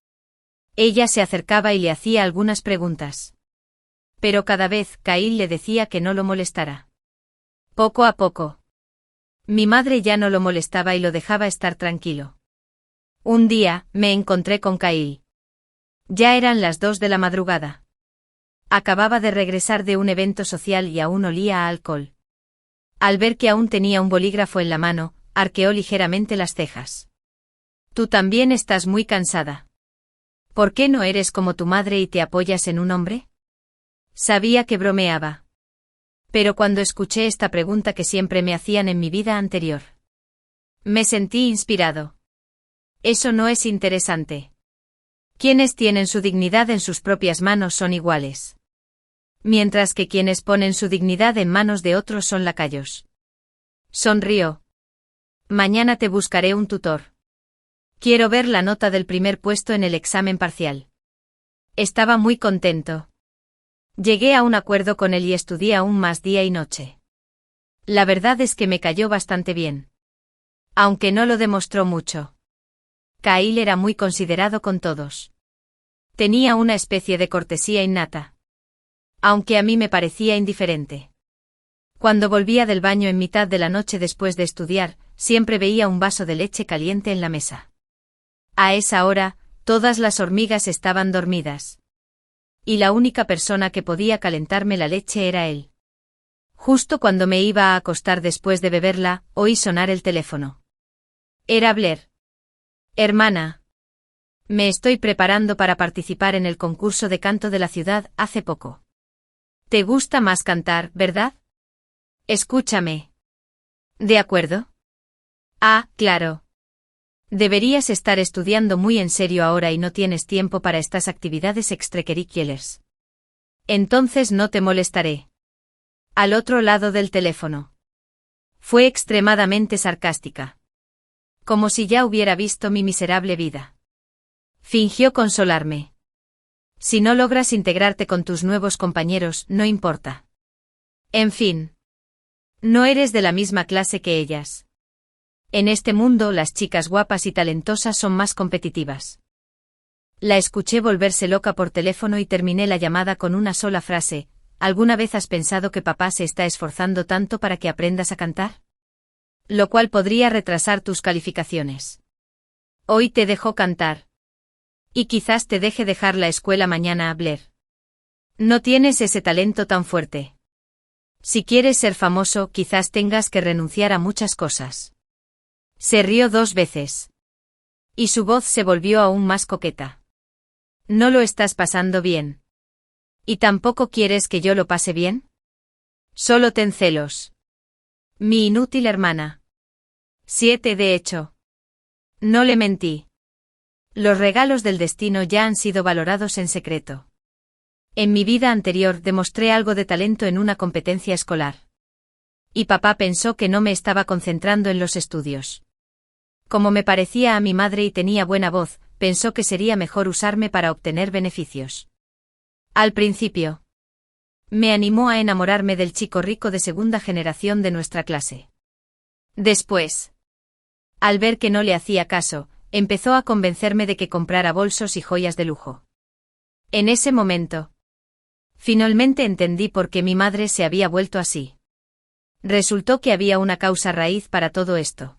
Ella se acercaba y le hacía algunas preguntas. Pero cada vez Kyle le decía que no lo molestara. Poco a poco. Mi madre ya no lo molestaba y lo dejaba estar tranquilo. Un día, me encontré con Kyle. Ya eran las 2 de la madrugada. Acababa de regresar de un evento social y aún olía a alcohol. Al ver que aún tenía un bolígrafo en la mano, arqueó ligeramente las cejas. Tú también estás muy cansada. ¿Por qué no eres como tu madre y te apoyas en un hombre? Sabía que bromeaba. Pero cuando escuché esta pregunta que siempre me hacían en mi vida anterior, me sentí inspirado. Eso no es interesante. Quienes tienen su dignidad en sus propias manos son iguales. Mientras que quienes ponen su dignidad en manos de otros son lacayos. Sonrió. Mañana te buscaré un tutor. Quiero ver la nota del primer puesto en el examen parcial. Estaba muy contento. Llegué a un acuerdo con él y estudié aún más día y noche. La verdad es que me cayó bastante bien. Aunque no lo demostró mucho. Kyle era muy considerado con todos. Tenía una especie de cortesía innata. Aunque a mí me parecía indiferente. Cuando volvía del baño en mitad de la noche después de estudiar, siempre veía un vaso de leche caliente en la mesa. A esa hora, todas las hormigas estaban dormidas. Y la única persona que podía calentarme la leche era él. Justo cuando me iba a acostar después de beberla, oí sonar el teléfono. Era Blair. Hermana. Me estoy preparando para participar en el concurso de canto de la ciudad hace poco. ¿Te gusta más cantar, verdad? Escúchame. ¿De acuerdo? Ah, claro. Deberías estar estudiando muy en serio ahora y no tienes tiempo para estas actividades extracurriculares. Entonces no te molestaré. Al otro lado del teléfono. Fue extremadamente sarcástica. Como si ya hubiera visto mi miserable vida. Fingió consolarme. Si no logras integrarte con tus nuevos compañeros, no importa. En fin. No eres de la misma clase que ellas. En este mundo las chicas guapas y talentosas son más competitivas. La escuché volverse loca por teléfono y terminé la llamada con una sola frase: ¿alguna vez has pensado que papá se está esforzando tanto para que aprendas a cantar? Lo cual podría retrasar tus calificaciones. Hoy te dejó cantar. Y quizás te deje dejar la escuela mañana, Blair. No tienes ese talento tan fuerte. Si quieres ser famoso, quizás tengas que renunciar a muchas cosas. Se rió 2 veces. Y su voz se volvió aún más coqueta. ¿No lo estás pasando bien? ¿Y tampoco quieres que yo lo pase bien? Solo ten celos. Mi inútil hermana. 7 de hecho. No le mentí. Los regalos del destino ya han sido valorados en secreto. En mi vida anterior demostré algo de talento en una competencia escolar. Y papá pensó que no me estaba concentrando en los estudios. Como me parecía a mi madre y tenía buena voz, pensó que sería mejor usarme para obtener beneficios. Al principio, me animó a enamorarme del chico rico de segunda generación de nuestra clase. Después, al ver que no le hacía caso, empezó a convencerme de que comprara bolsos y joyas de lujo. En ese momento, finalmente entendí por qué mi madre se había vuelto así. Resultó que había una causa raíz para todo esto.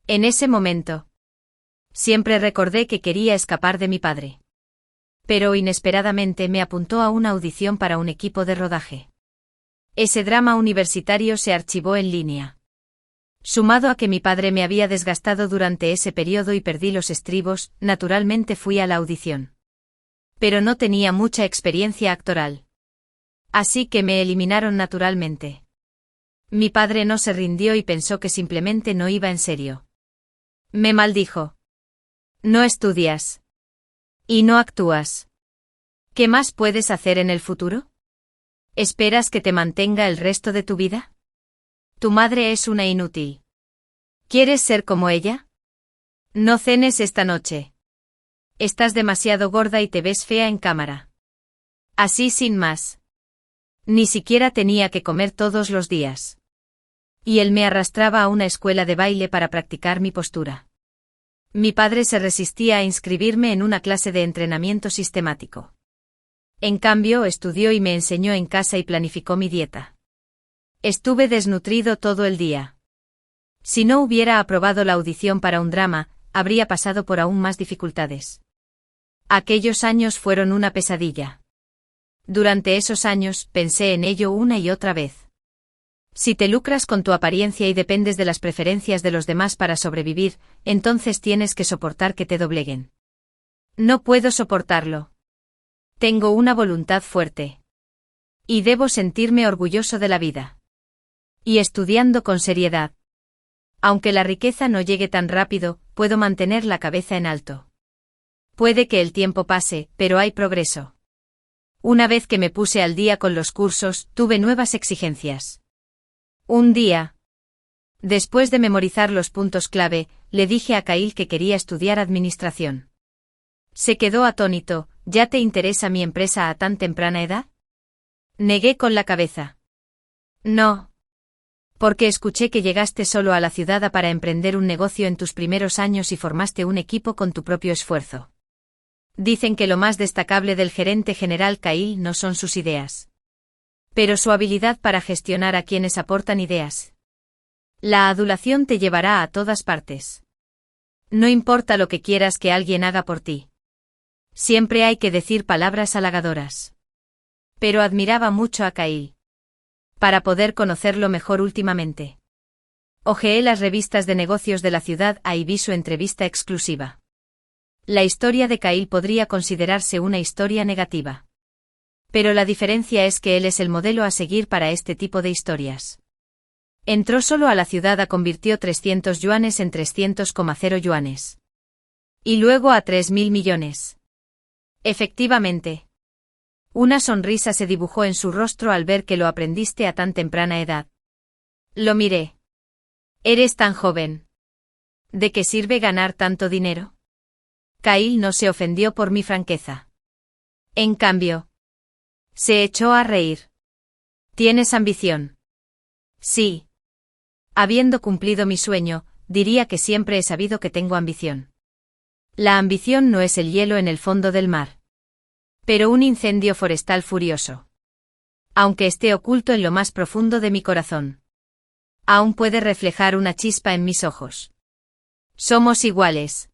En ese momento, siempre recordé que quería escapar de mi padre. Pero inesperadamente me apuntó a una audición para un equipo de rodaje. Ese drama universitario se archivó en línea. Sumado a que mi padre me había desgastado durante ese periodo y perdí los estribos, naturalmente fui a la audición. Pero no tenía mucha experiencia actoral. Así que me eliminaron naturalmente. Mi padre no se rindió y pensó que simplemente no iba en serio. Me maldijo. No estudias. Y no actúas. ¿Qué más puedes hacer en el futuro? ¿Esperas que te mantenga el resto de tu vida? Tu madre es una inútil. ¿Quieres ser como ella? No cenes esta noche. Estás demasiado gorda y te ves fea en cámara. Así sin más. Ni siquiera tenía que comer todos los días. Y él me arrastraba a una escuela de baile para practicar mi postura. Mi padre se resistía a inscribirme en una clase de entrenamiento sistemático. En cambio, estudió y me enseñó en casa y planificó mi dieta. Estuve desnutrido todo el día. Si no hubiera aprobado la audición para un drama, habría pasado por aún más dificultades. Aquellos años fueron una pesadilla. Durante esos años, pensé en ello una y otra vez. Si te lucras con tu apariencia y dependes de las preferencias de los demás para sobrevivir, entonces tienes que soportar que te dobleguen. No puedo soportarlo. Tengo una voluntad fuerte. Y debo sentirme orgulloso de la vida. Y estudiando con seriedad. Aunque la riqueza no llegue tan rápido, puedo mantener la cabeza en alto. Puede que el tiempo pase, pero hay progreso. Una vez que me puse al día con los cursos, tuve nuevas exigencias. Un día, después de memorizar los puntos clave, le dije a Kyle que quería estudiar administración. Se quedó atónito. ¿Ya te interesa mi empresa a tan temprana edad? Negué con la cabeza. No. Porque escuché que llegaste solo a la ciudad para emprender un negocio en tus primeros años y formaste un equipo con tu propio esfuerzo. Dicen que lo más destacable del gerente general Kyle no son sus ideas, pero su habilidad para gestionar a quienes aportan ideas. La adulación te llevará a todas partes. No importa lo que quieras que alguien haga por ti. Siempre hay que decir palabras halagadoras. Pero admiraba mucho a Kyle. Para poder conocerlo mejor últimamente, hojeé las revistas de negocios de la ciudad y vi su entrevista exclusiva. La historia de Kyle podría considerarse una historia negativa. Pero la diferencia es que él es el modelo a seguir para este tipo de historias. Entró solo a la ciudad convirtió 300 yuanes en 300,0 yuanes. Y luego a 3.000 millones. Efectivamente. Una sonrisa se dibujó en su rostro al ver que lo aprendiste a tan temprana edad. Lo miré. Eres tan joven. ¿De qué sirve ganar tanto dinero? Kyle no se ofendió por mi franqueza. En cambio, se echó a reír. ¿Tienes ambición? Sí. Habiendo cumplido mi sueño, diría que siempre he sabido que tengo ambición. La ambición no es el hielo en el fondo del mar, pero un incendio forestal furioso. Aunque esté oculto en lo más profundo de mi corazón, aún puede reflejar una chispa en mis ojos. Somos iguales.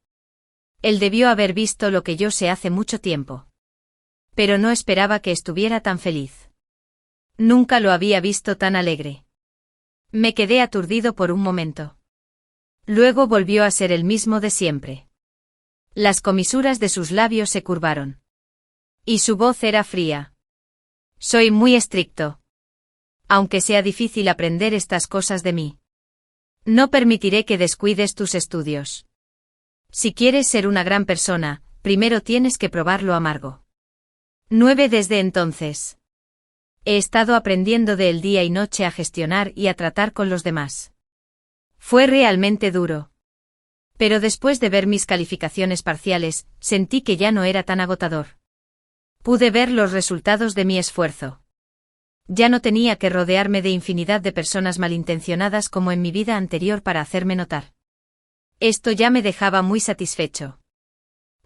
Él debió haber visto lo que yo sé hace mucho tiempo. Pero no esperaba que estuviera tan feliz. Nunca lo había visto tan alegre. Me quedé aturdido por un momento. Luego volvió a ser el mismo de siempre. Las comisuras de sus labios se curvaron. Y su voz era fría. Soy muy estricto. Aunque sea difícil aprender estas cosas de mí. No permitiré que descuides tus estudios. Si quieres ser una gran persona, primero tienes que probar lo amargo. 9 Desde entonces. He estado aprendiendo de él día y noche a gestionar y a tratar con los demás. Fue realmente duro. Pero después de ver mis calificaciones parciales, sentí que ya no era tan agotador. Pude ver los resultados de mi esfuerzo. Ya no tenía que rodearme de infinidad de personas malintencionadas como en mi vida anterior para hacerme notar. Esto ya me dejaba muy satisfecho.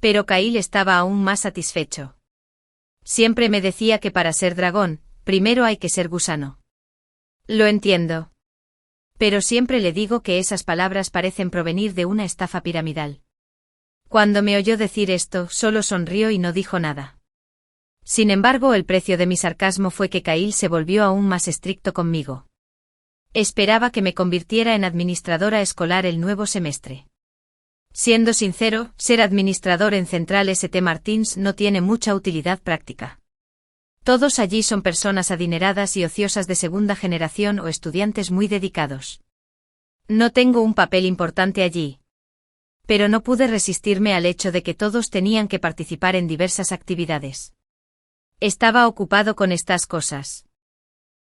Pero Kyle estaba aún más satisfecho. Siempre me decía que para ser dragón, primero hay que ser gusano. Lo entiendo. Pero siempre le digo que esas palabras parecen provenir de una estafa piramidal. Cuando me oyó decir esto, solo sonrió y no dijo nada. Sin embargo, el precio de mi sarcasmo fue que Kyle se volvió aún más estricto conmigo. Esperaba que me convirtiera en administradora escolar el nuevo semestre. Siendo sincero, ser administrador en Central St. Martins no tiene mucha utilidad práctica. Todos allí son personas adineradas y ociosas de segunda generación o estudiantes muy dedicados. No tengo un papel importante allí. Pero no pude resistirme al hecho de que todos tenían que participar en diversas actividades. Estaba ocupado con estas cosas.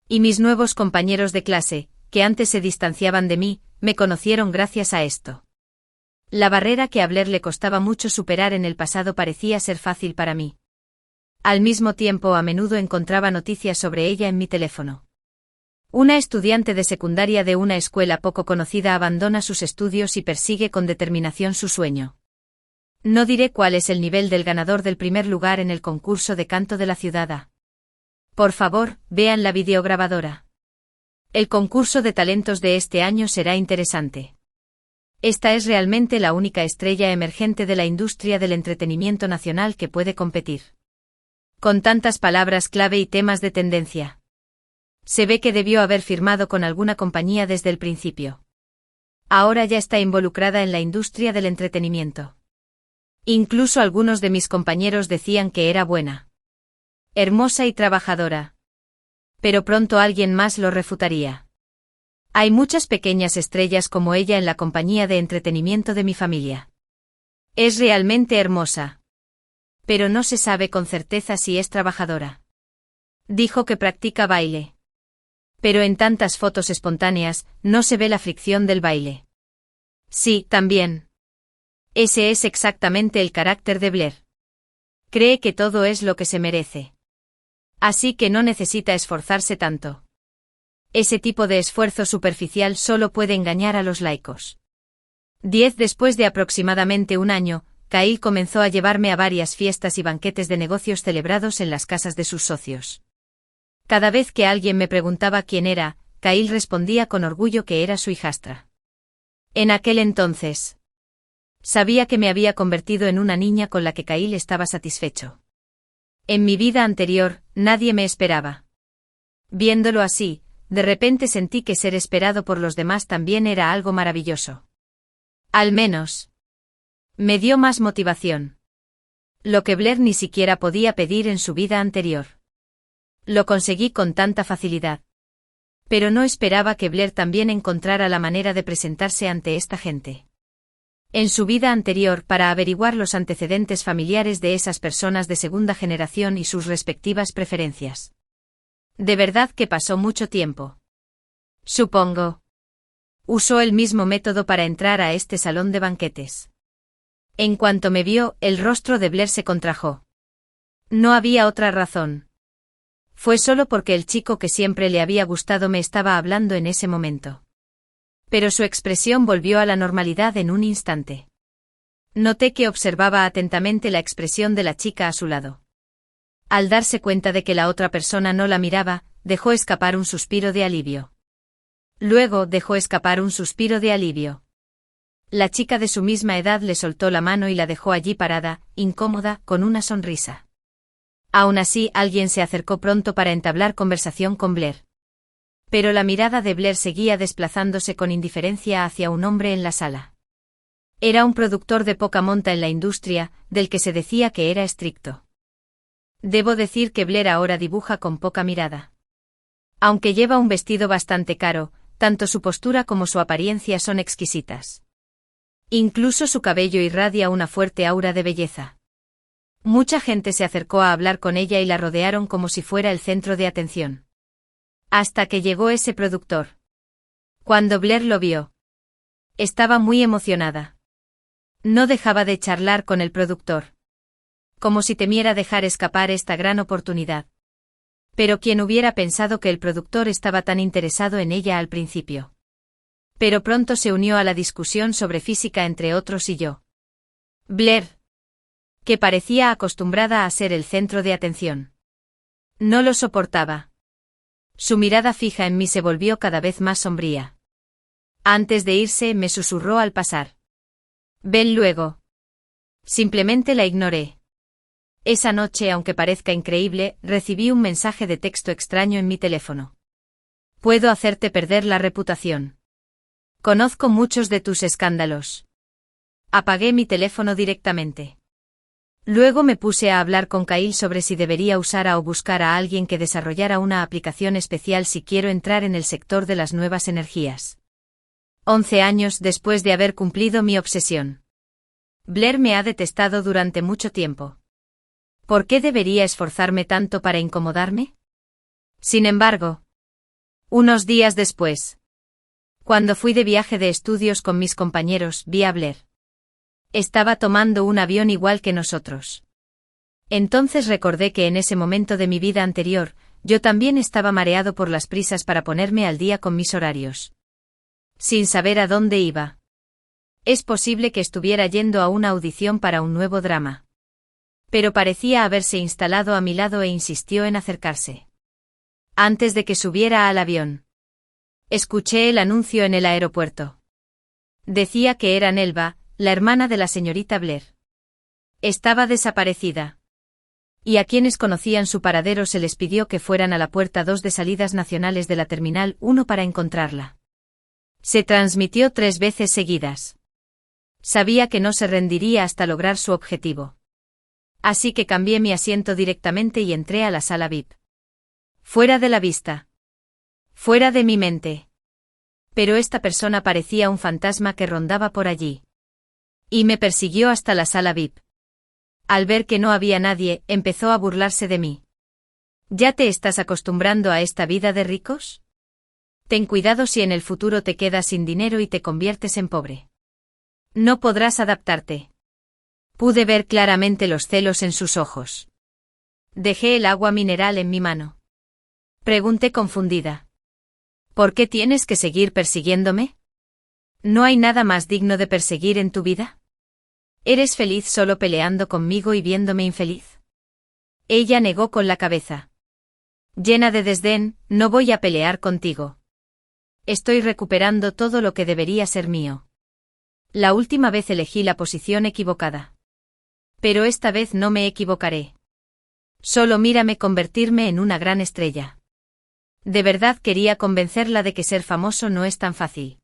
Y mis nuevos compañeros de clase, que antes se distanciaban de mí, me conocieron gracias a esto. La barrera que a Blair le costaba mucho superar en el pasado parecía ser fácil para mí. Al mismo tiempo, a menudo encontraba noticias sobre ella en mi teléfono. Una estudiante de secundaria de una escuela poco conocida abandona sus estudios y persigue con determinación su sueño. No diré cuál es el nivel del ganador del primer lugar en el concurso de canto de la ciudad. Por favor, vean la videograbadora. El concurso de talentos de este año será interesante. Esta es realmente la única estrella emergente de la industria del entretenimiento nacional que puede competir. Con tantas palabras clave y temas de tendencia. Se ve que debió haber firmado con alguna compañía desde el principio. Ahora ya está involucrada en la industria del entretenimiento. Incluso algunos de mis compañeros decían que era buena. Hermosa y trabajadora. Pero pronto alguien más lo refutaría. Hay muchas pequeñas estrellas como ella en la compañía de entretenimiento de mi familia. Es realmente hermosa. Pero no se sabe con certeza si es trabajadora. Dijo que practica baile. Pero en tantas fotos espontáneas, no se ve la fricción del baile. Sí, también. Ese es exactamente el carácter de Blair. Cree que todo es lo que se merece. Así que no necesita esforzarse tanto. Ese tipo de esfuerzo superficial solo puede engañar a los laicos. 10 Después de aproximadamente un año, Kyle comenzó a llevarme a varias fiestas y banquetes de negocios celebrados en las casas de sus socios. Cada vez que alguien me preguntaba quién era, Kyle respondía con orgullo que era su hijastra. En aquel entonces, sabía que me había convertido en una niña con la que Kyle estaba satisfecho. En mi vida anterior, nadie me esperaba. Viéndolo así, de repente sentí que ser esperado por los demás también era algo maravilloso. Al menos, me dio más motivación. Lo que Blair ni siquiera podía pedir en su vida anterior. Lo conseguí con tanta facilidad. Pero no esperaba que Blair también encontrara la manera de presentarse ante esta gente. En su vida anterior, para averiguar los antecedentes familiares de esas personas de segunda generación y sus respectivas preferencias. De verdad que pasó mucho tiempo. Supongo. Usó el mismo método para entrar a este salón de banquetes. En cuanto me vio, el rostro de Blair se contrajo. No había otra razón. Fue solo porque el chico que siempre le había gustado me estaba hablando en ese momento. Pero su expresión volvió a la normalidad en un instante. Noté que observaba atentamente la expresión de la chica a su lado. Al darse cuenta de que la otra persona no la miraba, dejó escapar un suspiro de alivio. Luego dejó escapar un suspiro de alivio. La chica de su misma edad le soltó la mano y la dejó allí parada, incómoda, con una sonrisa. Aún así, alguien se acercó pronto para entablar conversación con Blair. Pero la mirada de Blair seguía desplazándose con indiferencia hacia un hombre en la sala. Era un productor de poca monta en la industria, del que se decía que era estricto. Debo decir que Blair ahora dibuja con poca mirada. Aunque lleva un vestido bastante caro, tanto su postura como su apariencia son exquisitas. Incluso su cabello irradia una fuerte aura de belleza. Mucha gente se acercó a hablar con ella y la rodearon como si fuera el centro de atención. Hasta que llegó ese productor. Cuando Blair lo vio, estaba muy emocionada. No dejaba de charlar con el productor. Como si temiera dejar escapar esta gran oportunidad. Pero ¿quién hubiera pensado que el productor estaba tan interesado en ella al principio? Pero pronto se unió a la discusión sobre física entre otros y yo. Blair, que parecía acostumbrada a ser el centro de atención. No lo soportaba. Su mirada fija en mí se volvió cada vez más sombría. Antes de irse, me susurró al pasar. Ven luego. Simplemente la ignoré. Esa noche, aunque parezca increíble, recibí un mensaje de texto extraño en mi teléfono. Puedo hacerte perder la reputación. Conozco muchos de tus escándalos. Apagué mi teléfono directamente. Luego me puse a hablar con Kyle sobre si debería usar o buscar a alguien que desarrollara una aplicación especial si quiero entrar en el sector de las nuevas energías. 11 años después de haber cumplido mi obsesión. Blair me ha detestado durante mucho tiempo. ¿Por qué debería esforzarme tanto para incomodarme? Sin embargo, unos días después, cuando fui de viaje de estudios con mis compañeros, vi a Blair. Estaba tomando un avión igual que nosotros. Entonces recordé que en ese momento de mi vida anterior, yo también estaba mareado por las prisas para ponerme al día con mis horarios. Sin saber a dónde iba. Es posible que estuviera yendo a una audición para un nuevo drama. Pero parecía haberse instalado a mi lado e insistió en acercarse. Antes de que subiera al avión, escuché el anuncio en el aeropuerto. Decía que era Nelva, la hermana de la señorita Blair. Estaba desaparecida. Y a quienes conocían su paradero se les pidió que fueran a la puerta 2 de salidas nacionales de la Terminal 1 para encontrarla. Se transmitió 3 veces seguidas. Sabía que no se rendiría hasta lograr su objetivo. Así que cambié mi asiento directamente y entré a la sala VIP. Fuera de la vista. Fuera de mi mente. Pero esta persona parecía un fantasma que rondaba por allí. Y me persiguió hasta la sala VIP. Al ver que no había nadie, empezó a burlarse de mí. ¿Ya te estás acostumbrando a esta vida de ricos? Ten cuidado si en el futuro te quedas sin dinero y te conviertes en pobre. No podrás adaptarte. Pude ver claramente los celos en sus ojos. Dejé el agua mineral en mi mano. Pregunté confundida. ¿Por qué tienes que seguir persiguiéndome? ¿No hay nada más digno de perseguir en tu vida? ¿Eres feliz solo peleando conmigo y viéndome infeliz? Ella negó con la cabeza. Llena de desdén, no voy a pelear contigo. Estoy recuperando todo lo que debería ser mío. La última vez elegí la posición equivocada. Pero esta vez no me equivocaré. Solo mírame convertirme en una gran estrella. De verdad quería convencerla de que ser famoso no es tan fácil.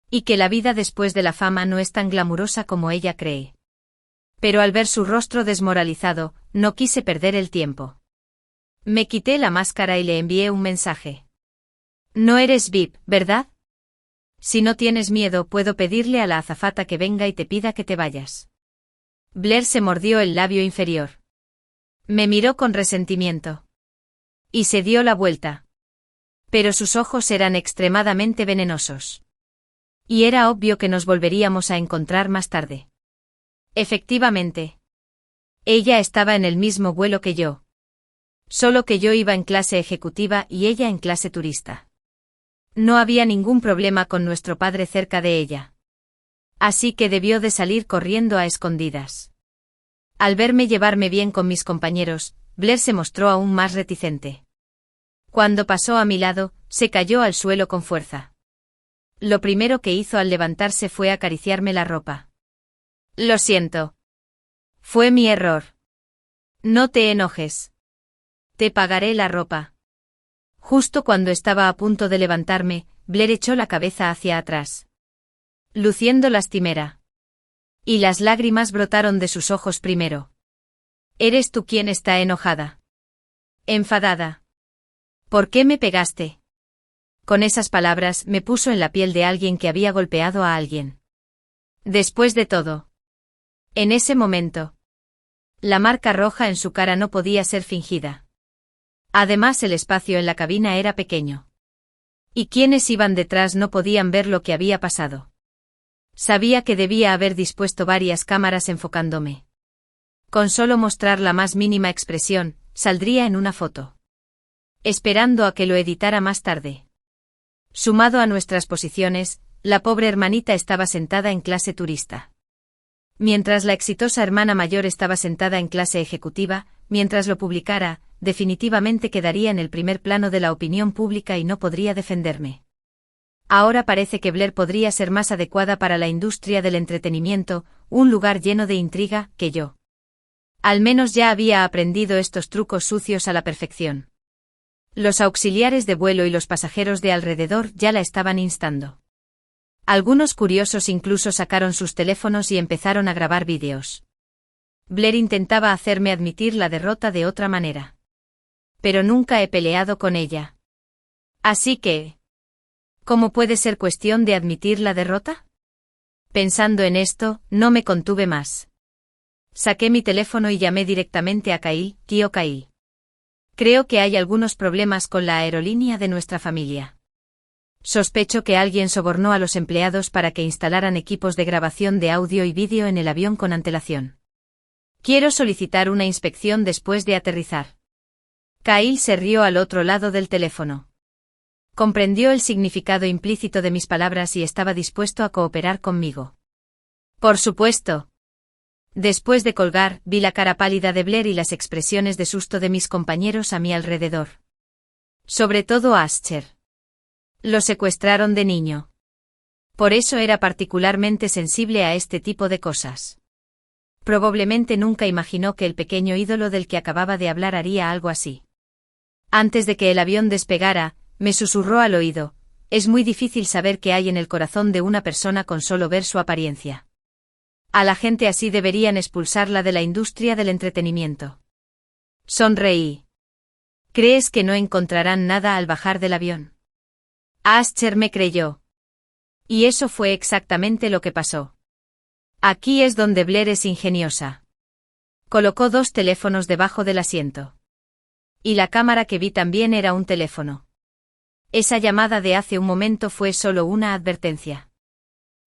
Y que la vida después de la fama no es tan glamurosa como ella cree. Pero al ver su rostro desmoralizado, no quise perder el tiempo. Me quité la máscara y le envié un mensaje. No eres VIP, ¿verdad? Si no tienes miedo, puedo pedirle a la azafata que venga y te pida que te vayas. Blair se mordió el labio inferior. Me miró con resentimiento. Y se dio la vuelta. Pero sus ojos eran extremadamente venenosos. Y era obvio que nos volveríamos a encontrar más tarde. Efectivamente. Ella estaba en el mismo vuelo que yo. Solo que yo iba en clase ejecutiva y ella en clase turista. No había ningún problema con nuestro padre cerca de ella. Así que debió de salir corriendo a escondidas. Al verme llevarme bien con mis compañeros, Blair se mostró aún más reticente. Cuando pasó a mi lado, se cayó al suelo con fuerza. Lo primero que hizo al levantarse fue acariciarme la ropa. Lo siento. Fue mi error. No te enojes. Te pagaré la ropa. Justo cuando estaba a punto de levantarme, Blair echó la cabeza hacia atrás, luciendo lastimera. Y las lágrimas brotaron de sus ojos primero. ¿Eres tú quien está enojada? Enfadada. ¿Por qué me pegaste? Con esas palabras me puso en la piel de alguien que había golpeado a alguien. Después de todo. En ese momento. La marca roja en su cara no podía ser fingida. Además, el espacio en la cabina era pequeño. Y quienes iban detrás no podían ver lo que había pasado. Sabía que debía haber dispuesto varias cámaras enfocándome. Con solo mostrar la más mínima expresión, saldría en una foto. Esperando a que lo editara más tarde. Sumado a nuestras posiciones, la pobre hermanita estaba sentada en clase turista. Mientras la exitosa hermana mayor estaba sentada en clase ejecutiva, mientras lo publicara, definitivamente quedaría en el primer plano de la opinión pública y no podría defenderme. Ahora parece que Blair podría ser más adecuada para la industria del entretenimiento, un lugar lleno de intriga, que yo. Al menos ya había aprendido estos trucos sucios a la perfección. Los auxiliares de vuelo y los pasajeros de alrededor ya la estaban instando. Algunos curiosos incluso sacaron sus teléfonos y empezaron a grabar vídeos. Blair intentaba hacerme admitir la derrota de otra manera. Pero nunca he peleado con ella. Así que... ¿cómo puede ser cuestión de admitir la derrota? Pensando en esto, no me contuve más. Saqué mi teléfono y llamé directamente a Kyle, tío Kyle. Creo que hay algunos problemas con la aerolínea de nuestra familia. Sospecho que alguien sobornó a los empleados para que instalaran equipos de grabación de audio y vídeo en el avión con antelación. Quiero solicitar una inspección después de aterrizar. Kyle se rió al otro lado del teléfono. Comprendió el significado implícito de mis palabras y estaba dispuesto a cooperar conmigo. Por supuesto. Después de colgar, vi la cara pálida de Blair y las expresiones de susto de mis compañeros a mi alrededor. Sobre todo Asher. Lo secuestraron de niño. Por eso era particularmente sensible a este tipo de cosas. Probablemente nunca imaginó que el pequeño ídolo del que acababa de hablar haría algo así. Antes de que el avión despegara, me susurró al oído: es muy difícil saber qué hay en el corazón de una persona con solo ver su apariencia. A la gente así deberían expulsarla de la industria del entretenimiento. Sonreí. ¿Crees que no encontrarán nada al bajar del avión? Asher me creyó. Y eso fue exactamente lo que pasó. Aquí es donde Blair es ingeniosa. Colocó 2 teléfonos debajo del asiento. Y la cámara que vi también era un teléfono. Esa llamada de hace un momento fue solo una advertencia.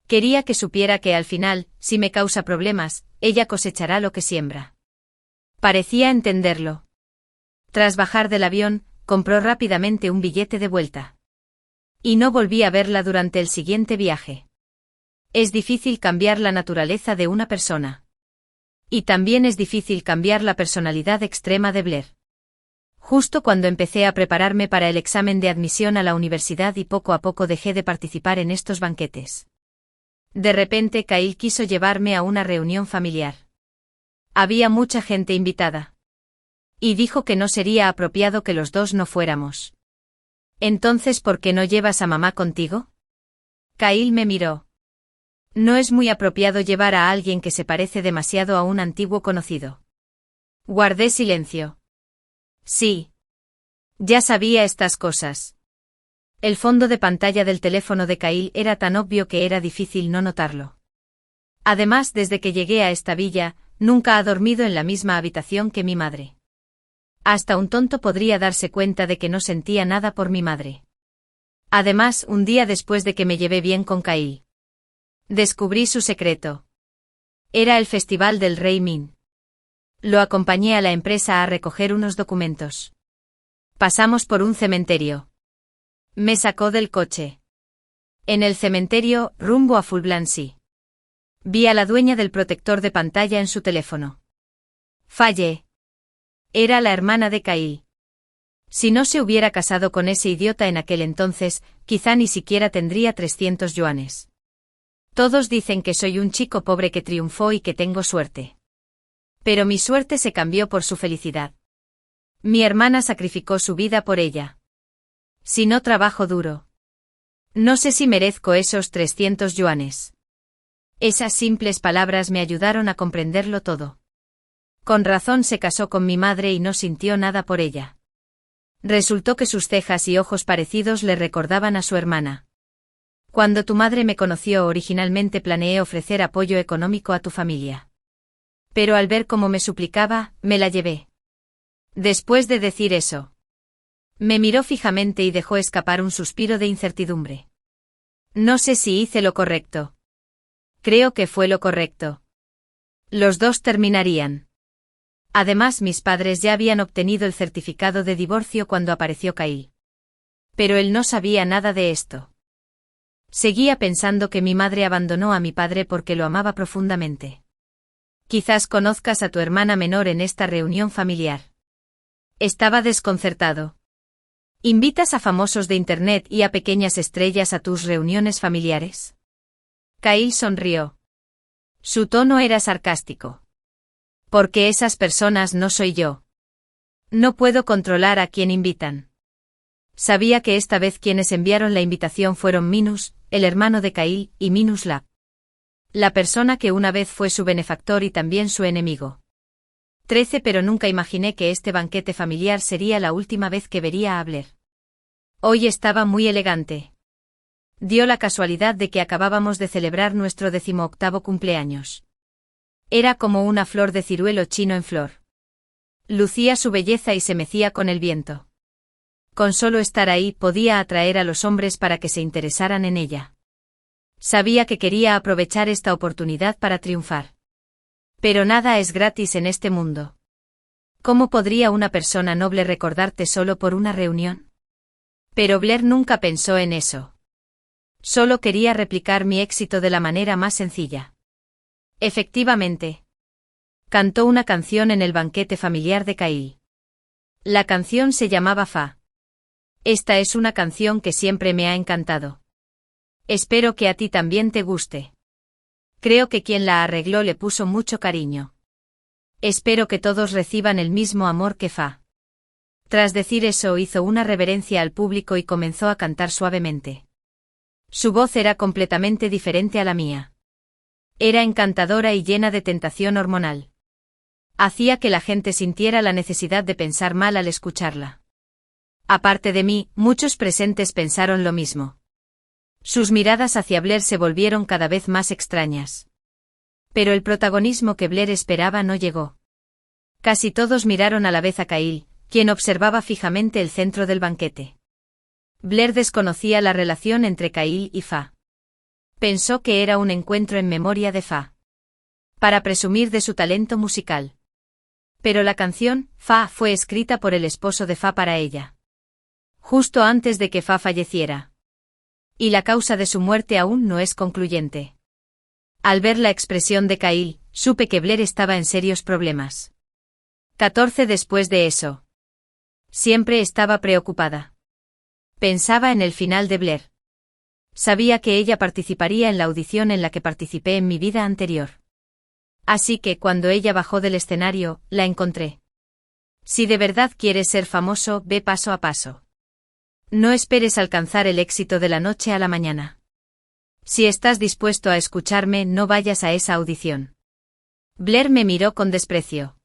Quería que supiera que al final, si me causa problemas, ella cosechará lo que siembra. Parecía entenderlo. Tras bajar del avión, compró rápidamente un billete de vuelta. Y no volví a verla durante el siguiente viaje. Es difícil cambiar la naturaleza de una persona. Y también es difícil cambiar la personalidad extrema de Blair. Justo cuando empecé a prepararme para el examen de admisión a la universidad y poco a poco dejé de participar en estos banquetes. De repente Kyle quiso llevarme a una reunión familiar. Había mucha gente invitada. Y dijo que no sería apropiado que los dos no fuéramos. Entonces, ¿por qué no llevas a mamá contigo? Kyle me miró. No es muy apropiado llevar a alguien que se parece demasiado a un antiguo conocido. Guardé silencio. Sí. Ya sabía estas cosas. El fondo de pantalla del teléfono de Kyle era tan obvio que era difícil no notarlo. Además, desde que llegué a esta villa, nunca ha dormido en la misma habitación que mi madre. Hasta un tonto podría darse cuenta de que no sentía nada por mi madre. Además, un día después de que me llevé bien con Kyle, descubrí su secreto. Era el festival del Rey Min. Lo acompañé a la empresa a recoger unos documentos. Pasamos por un cementerio. Me sacó del coche. En el cementerio, rumbo a Fulblancy. Vi a la dueña del protector de pantalla en su teléfono. Fallé. Era la hermana de Kyle. Si no se hubiera casado con ese idiota en aquel entonces, quizá ni siquiera tendría 300 yuanes. Todos dicen que soy un chico pobre que triunfó y que tengo suerte. Pero mi suerte se cambió por su felicidad. Mi hermana sacrificó su vida por ella. Si no trabajo duro. No sé si merezco esos 300 yuanes. Esas simples palabras me ayudaron a comprenderlo todo. Con razón se casó con mi madre y no sintió nada por ella. Resultó que sus cejas y ojos parecidos le recordaban a su hermana. Cuando tu madre me conoció originalmente planeé ofrecer apoyo económico a tu familia. Pero al ver cómo me suplicaba, me la llevé. Después de decir eso, me miró fijamente y dejó escapar un suspiro de incertidumbre. No sé si hice lo correcto. Creo que fue lo correcto. Los dos terminarían. Además, mis padres ya habían obtenido el certificado de divorcio cuando apareció Kyle. Pero él no sabía nada de esto. Seguía pensando que mi madre abandonó a mi padre porque lo amaba profundamente. Quizás conozcas a tu hermana menor en esta reunión familiar. Estaba desconcertado. ¿Invitas a famosos de Internet y a pequeñas estrellas a tus reuniones familiares? Kyle sonrió. Su tono era sarcástico. Porque esas personas no soy yo. No puedo controlar a quién invitan. Sabía que esta vez quienes enviaron la invitación fueron Minus, el hermano de Kyle, y Minus Lab. La persona que una vez fue su benefactor y también su enemigo. 13 Pero nunca imaginé que este banquete familiar sería la última vez que vería a Blair. Hoy estaba muy elegante. Dio la casualidad de que acabábamos de celebrar nuestro 18º cumpleaños. Era como una flor de ciruelo chino en flor. Lucía su belleza y se mecía con el viento. Con solo estar ahí podía atraer a los hombres para que se interesaran en ella. Sabía que quería aprovechar esta oportunidad para triunfar. Pero nada es gratis en este mundo. ¿Cómo podría una persona noble recordarte solo por una reunión? Pero Blair nunca pensó en eso. Solo quería replicar mi éxito de la manera más sencilla. Efectivamente. Cantó una canción en el banquete familiar de Kyle. La canción se llamaba Fa. Esta es una canción que siempre me ha encantado. Espero que a ti también te guste. Creo que quien la arregló le puso mucho cariño. Espero que todos reciban el mismo amor que Fa. Tras decir eso hizo una reverencia al público y comenzó a cantar suavemente. Su voz era completamente diferente a la mía. Era encantadora y llena de tentación hormonal. Hacía que la gente sintiera la necesidad de pensar mal al escucharla. Aparte de mí, muchos presentes pensaron lo mismo. Sus miradas hacia Blair se volvieron cada vez más extrañas. Pero el protagonismo que Blair esperaba no llegó. Casi todos miraron a la vez a Kyle, quien observaba fijamente el centro del banquete. Blair desconocía la relación entre Kyle y Fa. Pensó que era un encuentro en memoria de Fa. Para presumir de su talento musical. Pero la canción, Fa, fue escrita por el esposo de Fa para ella. Justo antes de que Fa falleciera. Y la causa de su muerte aún no es concluyente. Al ver la expresión de Kyle, supe que Blair estaba en serios problemas. 14 Después de eso. Siempre estaba preocupada. Pensaba en el final de Blair. Sabía que ella participaría en la audición en la que participé en mi vida anterior. Así que cuando ella bajó del escenario, la encontré. Si de verdad quieres ser famoso, ve paso a paso. No esperes alcanzar el éxito de la noche a la mañana. Si estás dispuesto a escucharme, no vayas a esa audición. Blair me miró con desprecio.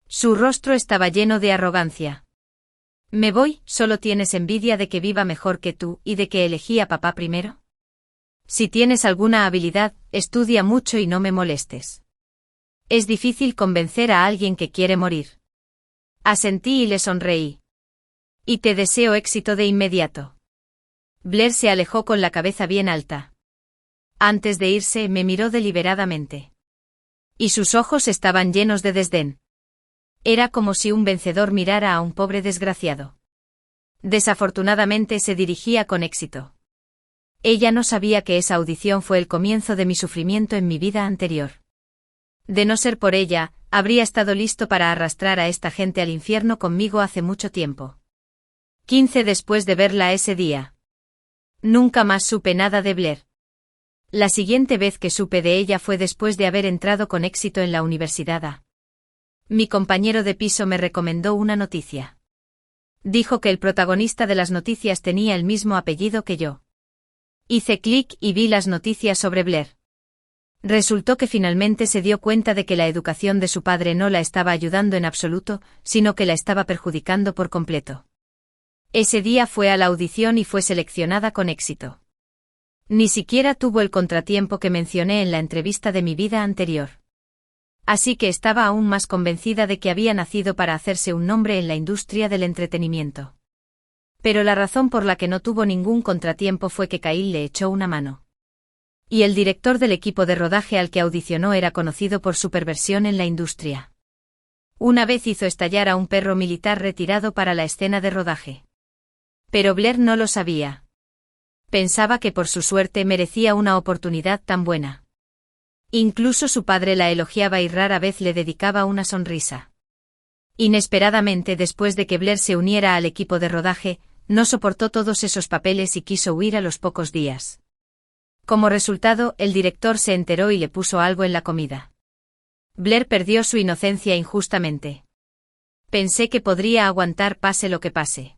Su rostro estaba lleno de arrogancia. Me voy, ¿solo tienes envidia de que viva mejor que tú y de que elegí a papá primero? Si tienes alguna habilidad, estudia mucho y no me molestes. Es difícil convencer a alguien que quiere morir. Asentí y le sonreí. Y te deseo éxito de inmediato. Blair se alejó con la cabeza bien alta. Antes de irse, me miró deliberadamente. Y sus ojos estaban llenos de desdén. Era como si un vencedor mirara a un pobre desgraciado. Desafortunadamente se dirigía con éxito. Ella no sabía que esa audición fue el comienzo de mi sufrimiento en mi vida anterior. De no ser por ella, habría estado listo para arrastrar a esta gente al infierno conmigo hace mucho tiempo. 15 después de verla ese día. Nunca más supe nada de Blair. La siguiente vez que supe de ella fue después de haber entrado con éxito en la universidad A. Mi compañero de piso me recomendó una noticia. Dijo que el protagonista de las noticias tenía el mismo apellido que yo. Hice clic y vi las noticias sobre Blair. Resultó que finalmente se dio cuenta de que la educación de su padre no la estaba ayudando en absoluto, sino que la estaba perjudicando por completo. Ese día fue a la audición y fue seleccionada con éxito. Ni siquiera tuvo el contratiempo que mencioné en la entrevista de mi vida anterior. Así que estaba aún más convencida de que había nacido para hacerse un nombre en la industria del entretenimiento. Pero la razón por la que no tuvo ningún contratiempo fue que Kyle le echó una mano. Y el director del equipo de rodaje al que audicionó era conocido por su perversión en la industria. Una vez hizo estallar a un perro militar retirado para la escena de rodaje. Pero Blair no lo sabía. Pensaba que por su suerte merecía una oportunidad tan buena. Incluso su padre la elogiaba y rara vez le dedicaba una sonrisa. Inesperadamente, después de que Blair se uniera al equipo de rodaje, no soportó todos esos papeles y quiso huir a los pocos días. Como resultado, el director se enteró y le puso algo en la comida. Blair perdió su inocencia injustamente. Pensé que podría aguantar pase lo que pase.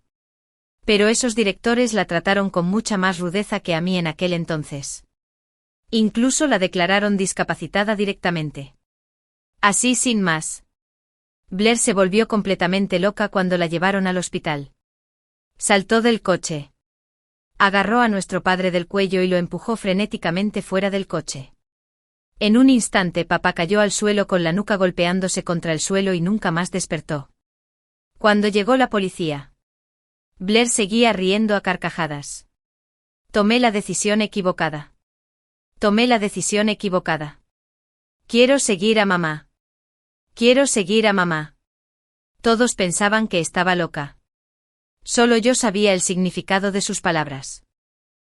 Pero esos directores la trataron con mucha más rudeza que a mí en aquel entonces. Incluso la declararon discapacitada directamente. Así sin más. Blair se volvió completamente loca cuando la llevaron al hospital. Saltó del coche. Agarró a nuestro padre del cuello y lo empujó frenéticamente fuera del coche. En un instante papá cayó al suelo con la nuca golpeándose contra el suelo y nunca más despertó. Cuando llegó la policía, Blair seguía riendo a carcajadas. Tomé la decisión equivocada. Tomé la decisión equivocada. Quiero seguir a mamá. Quiero seguir a mamá. Todos pensaban que estaba loca. Solo yo sabía el significado de sus palabras.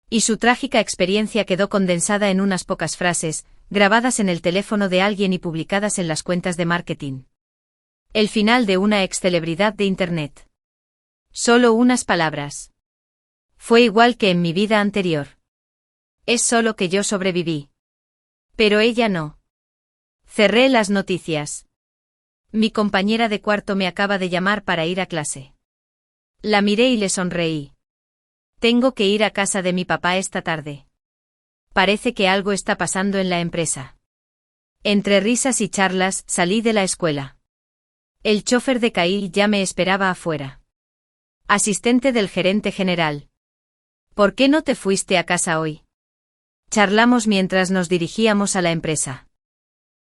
Y su trágica experiencia quedó condensada en unas pocas frases, grabadas en el teléfono de alguien y publicadas en las cuentas de marketing. El final de una excelebridad de Internet. Solo unas palabras. Fue igual que en mi vida anterior. Es solo que yo sobreviví. Pero ella no. Cerré las noticias. Mi compañera de cuarto me acaba de llamar para ir a clase. La miré y le sonreí. Tengo que ir a casa de mi papá esta tarde. Parece que algo está pasando en la empresa. Entre risas y charlas, salí de la escuela. El chofer de Kyle ya me esperaba afuera. Asistente del gerente general. ¿Por qué no te fuiste a casa hoy? Charlamos mientras nos dirigíamos a la empresa.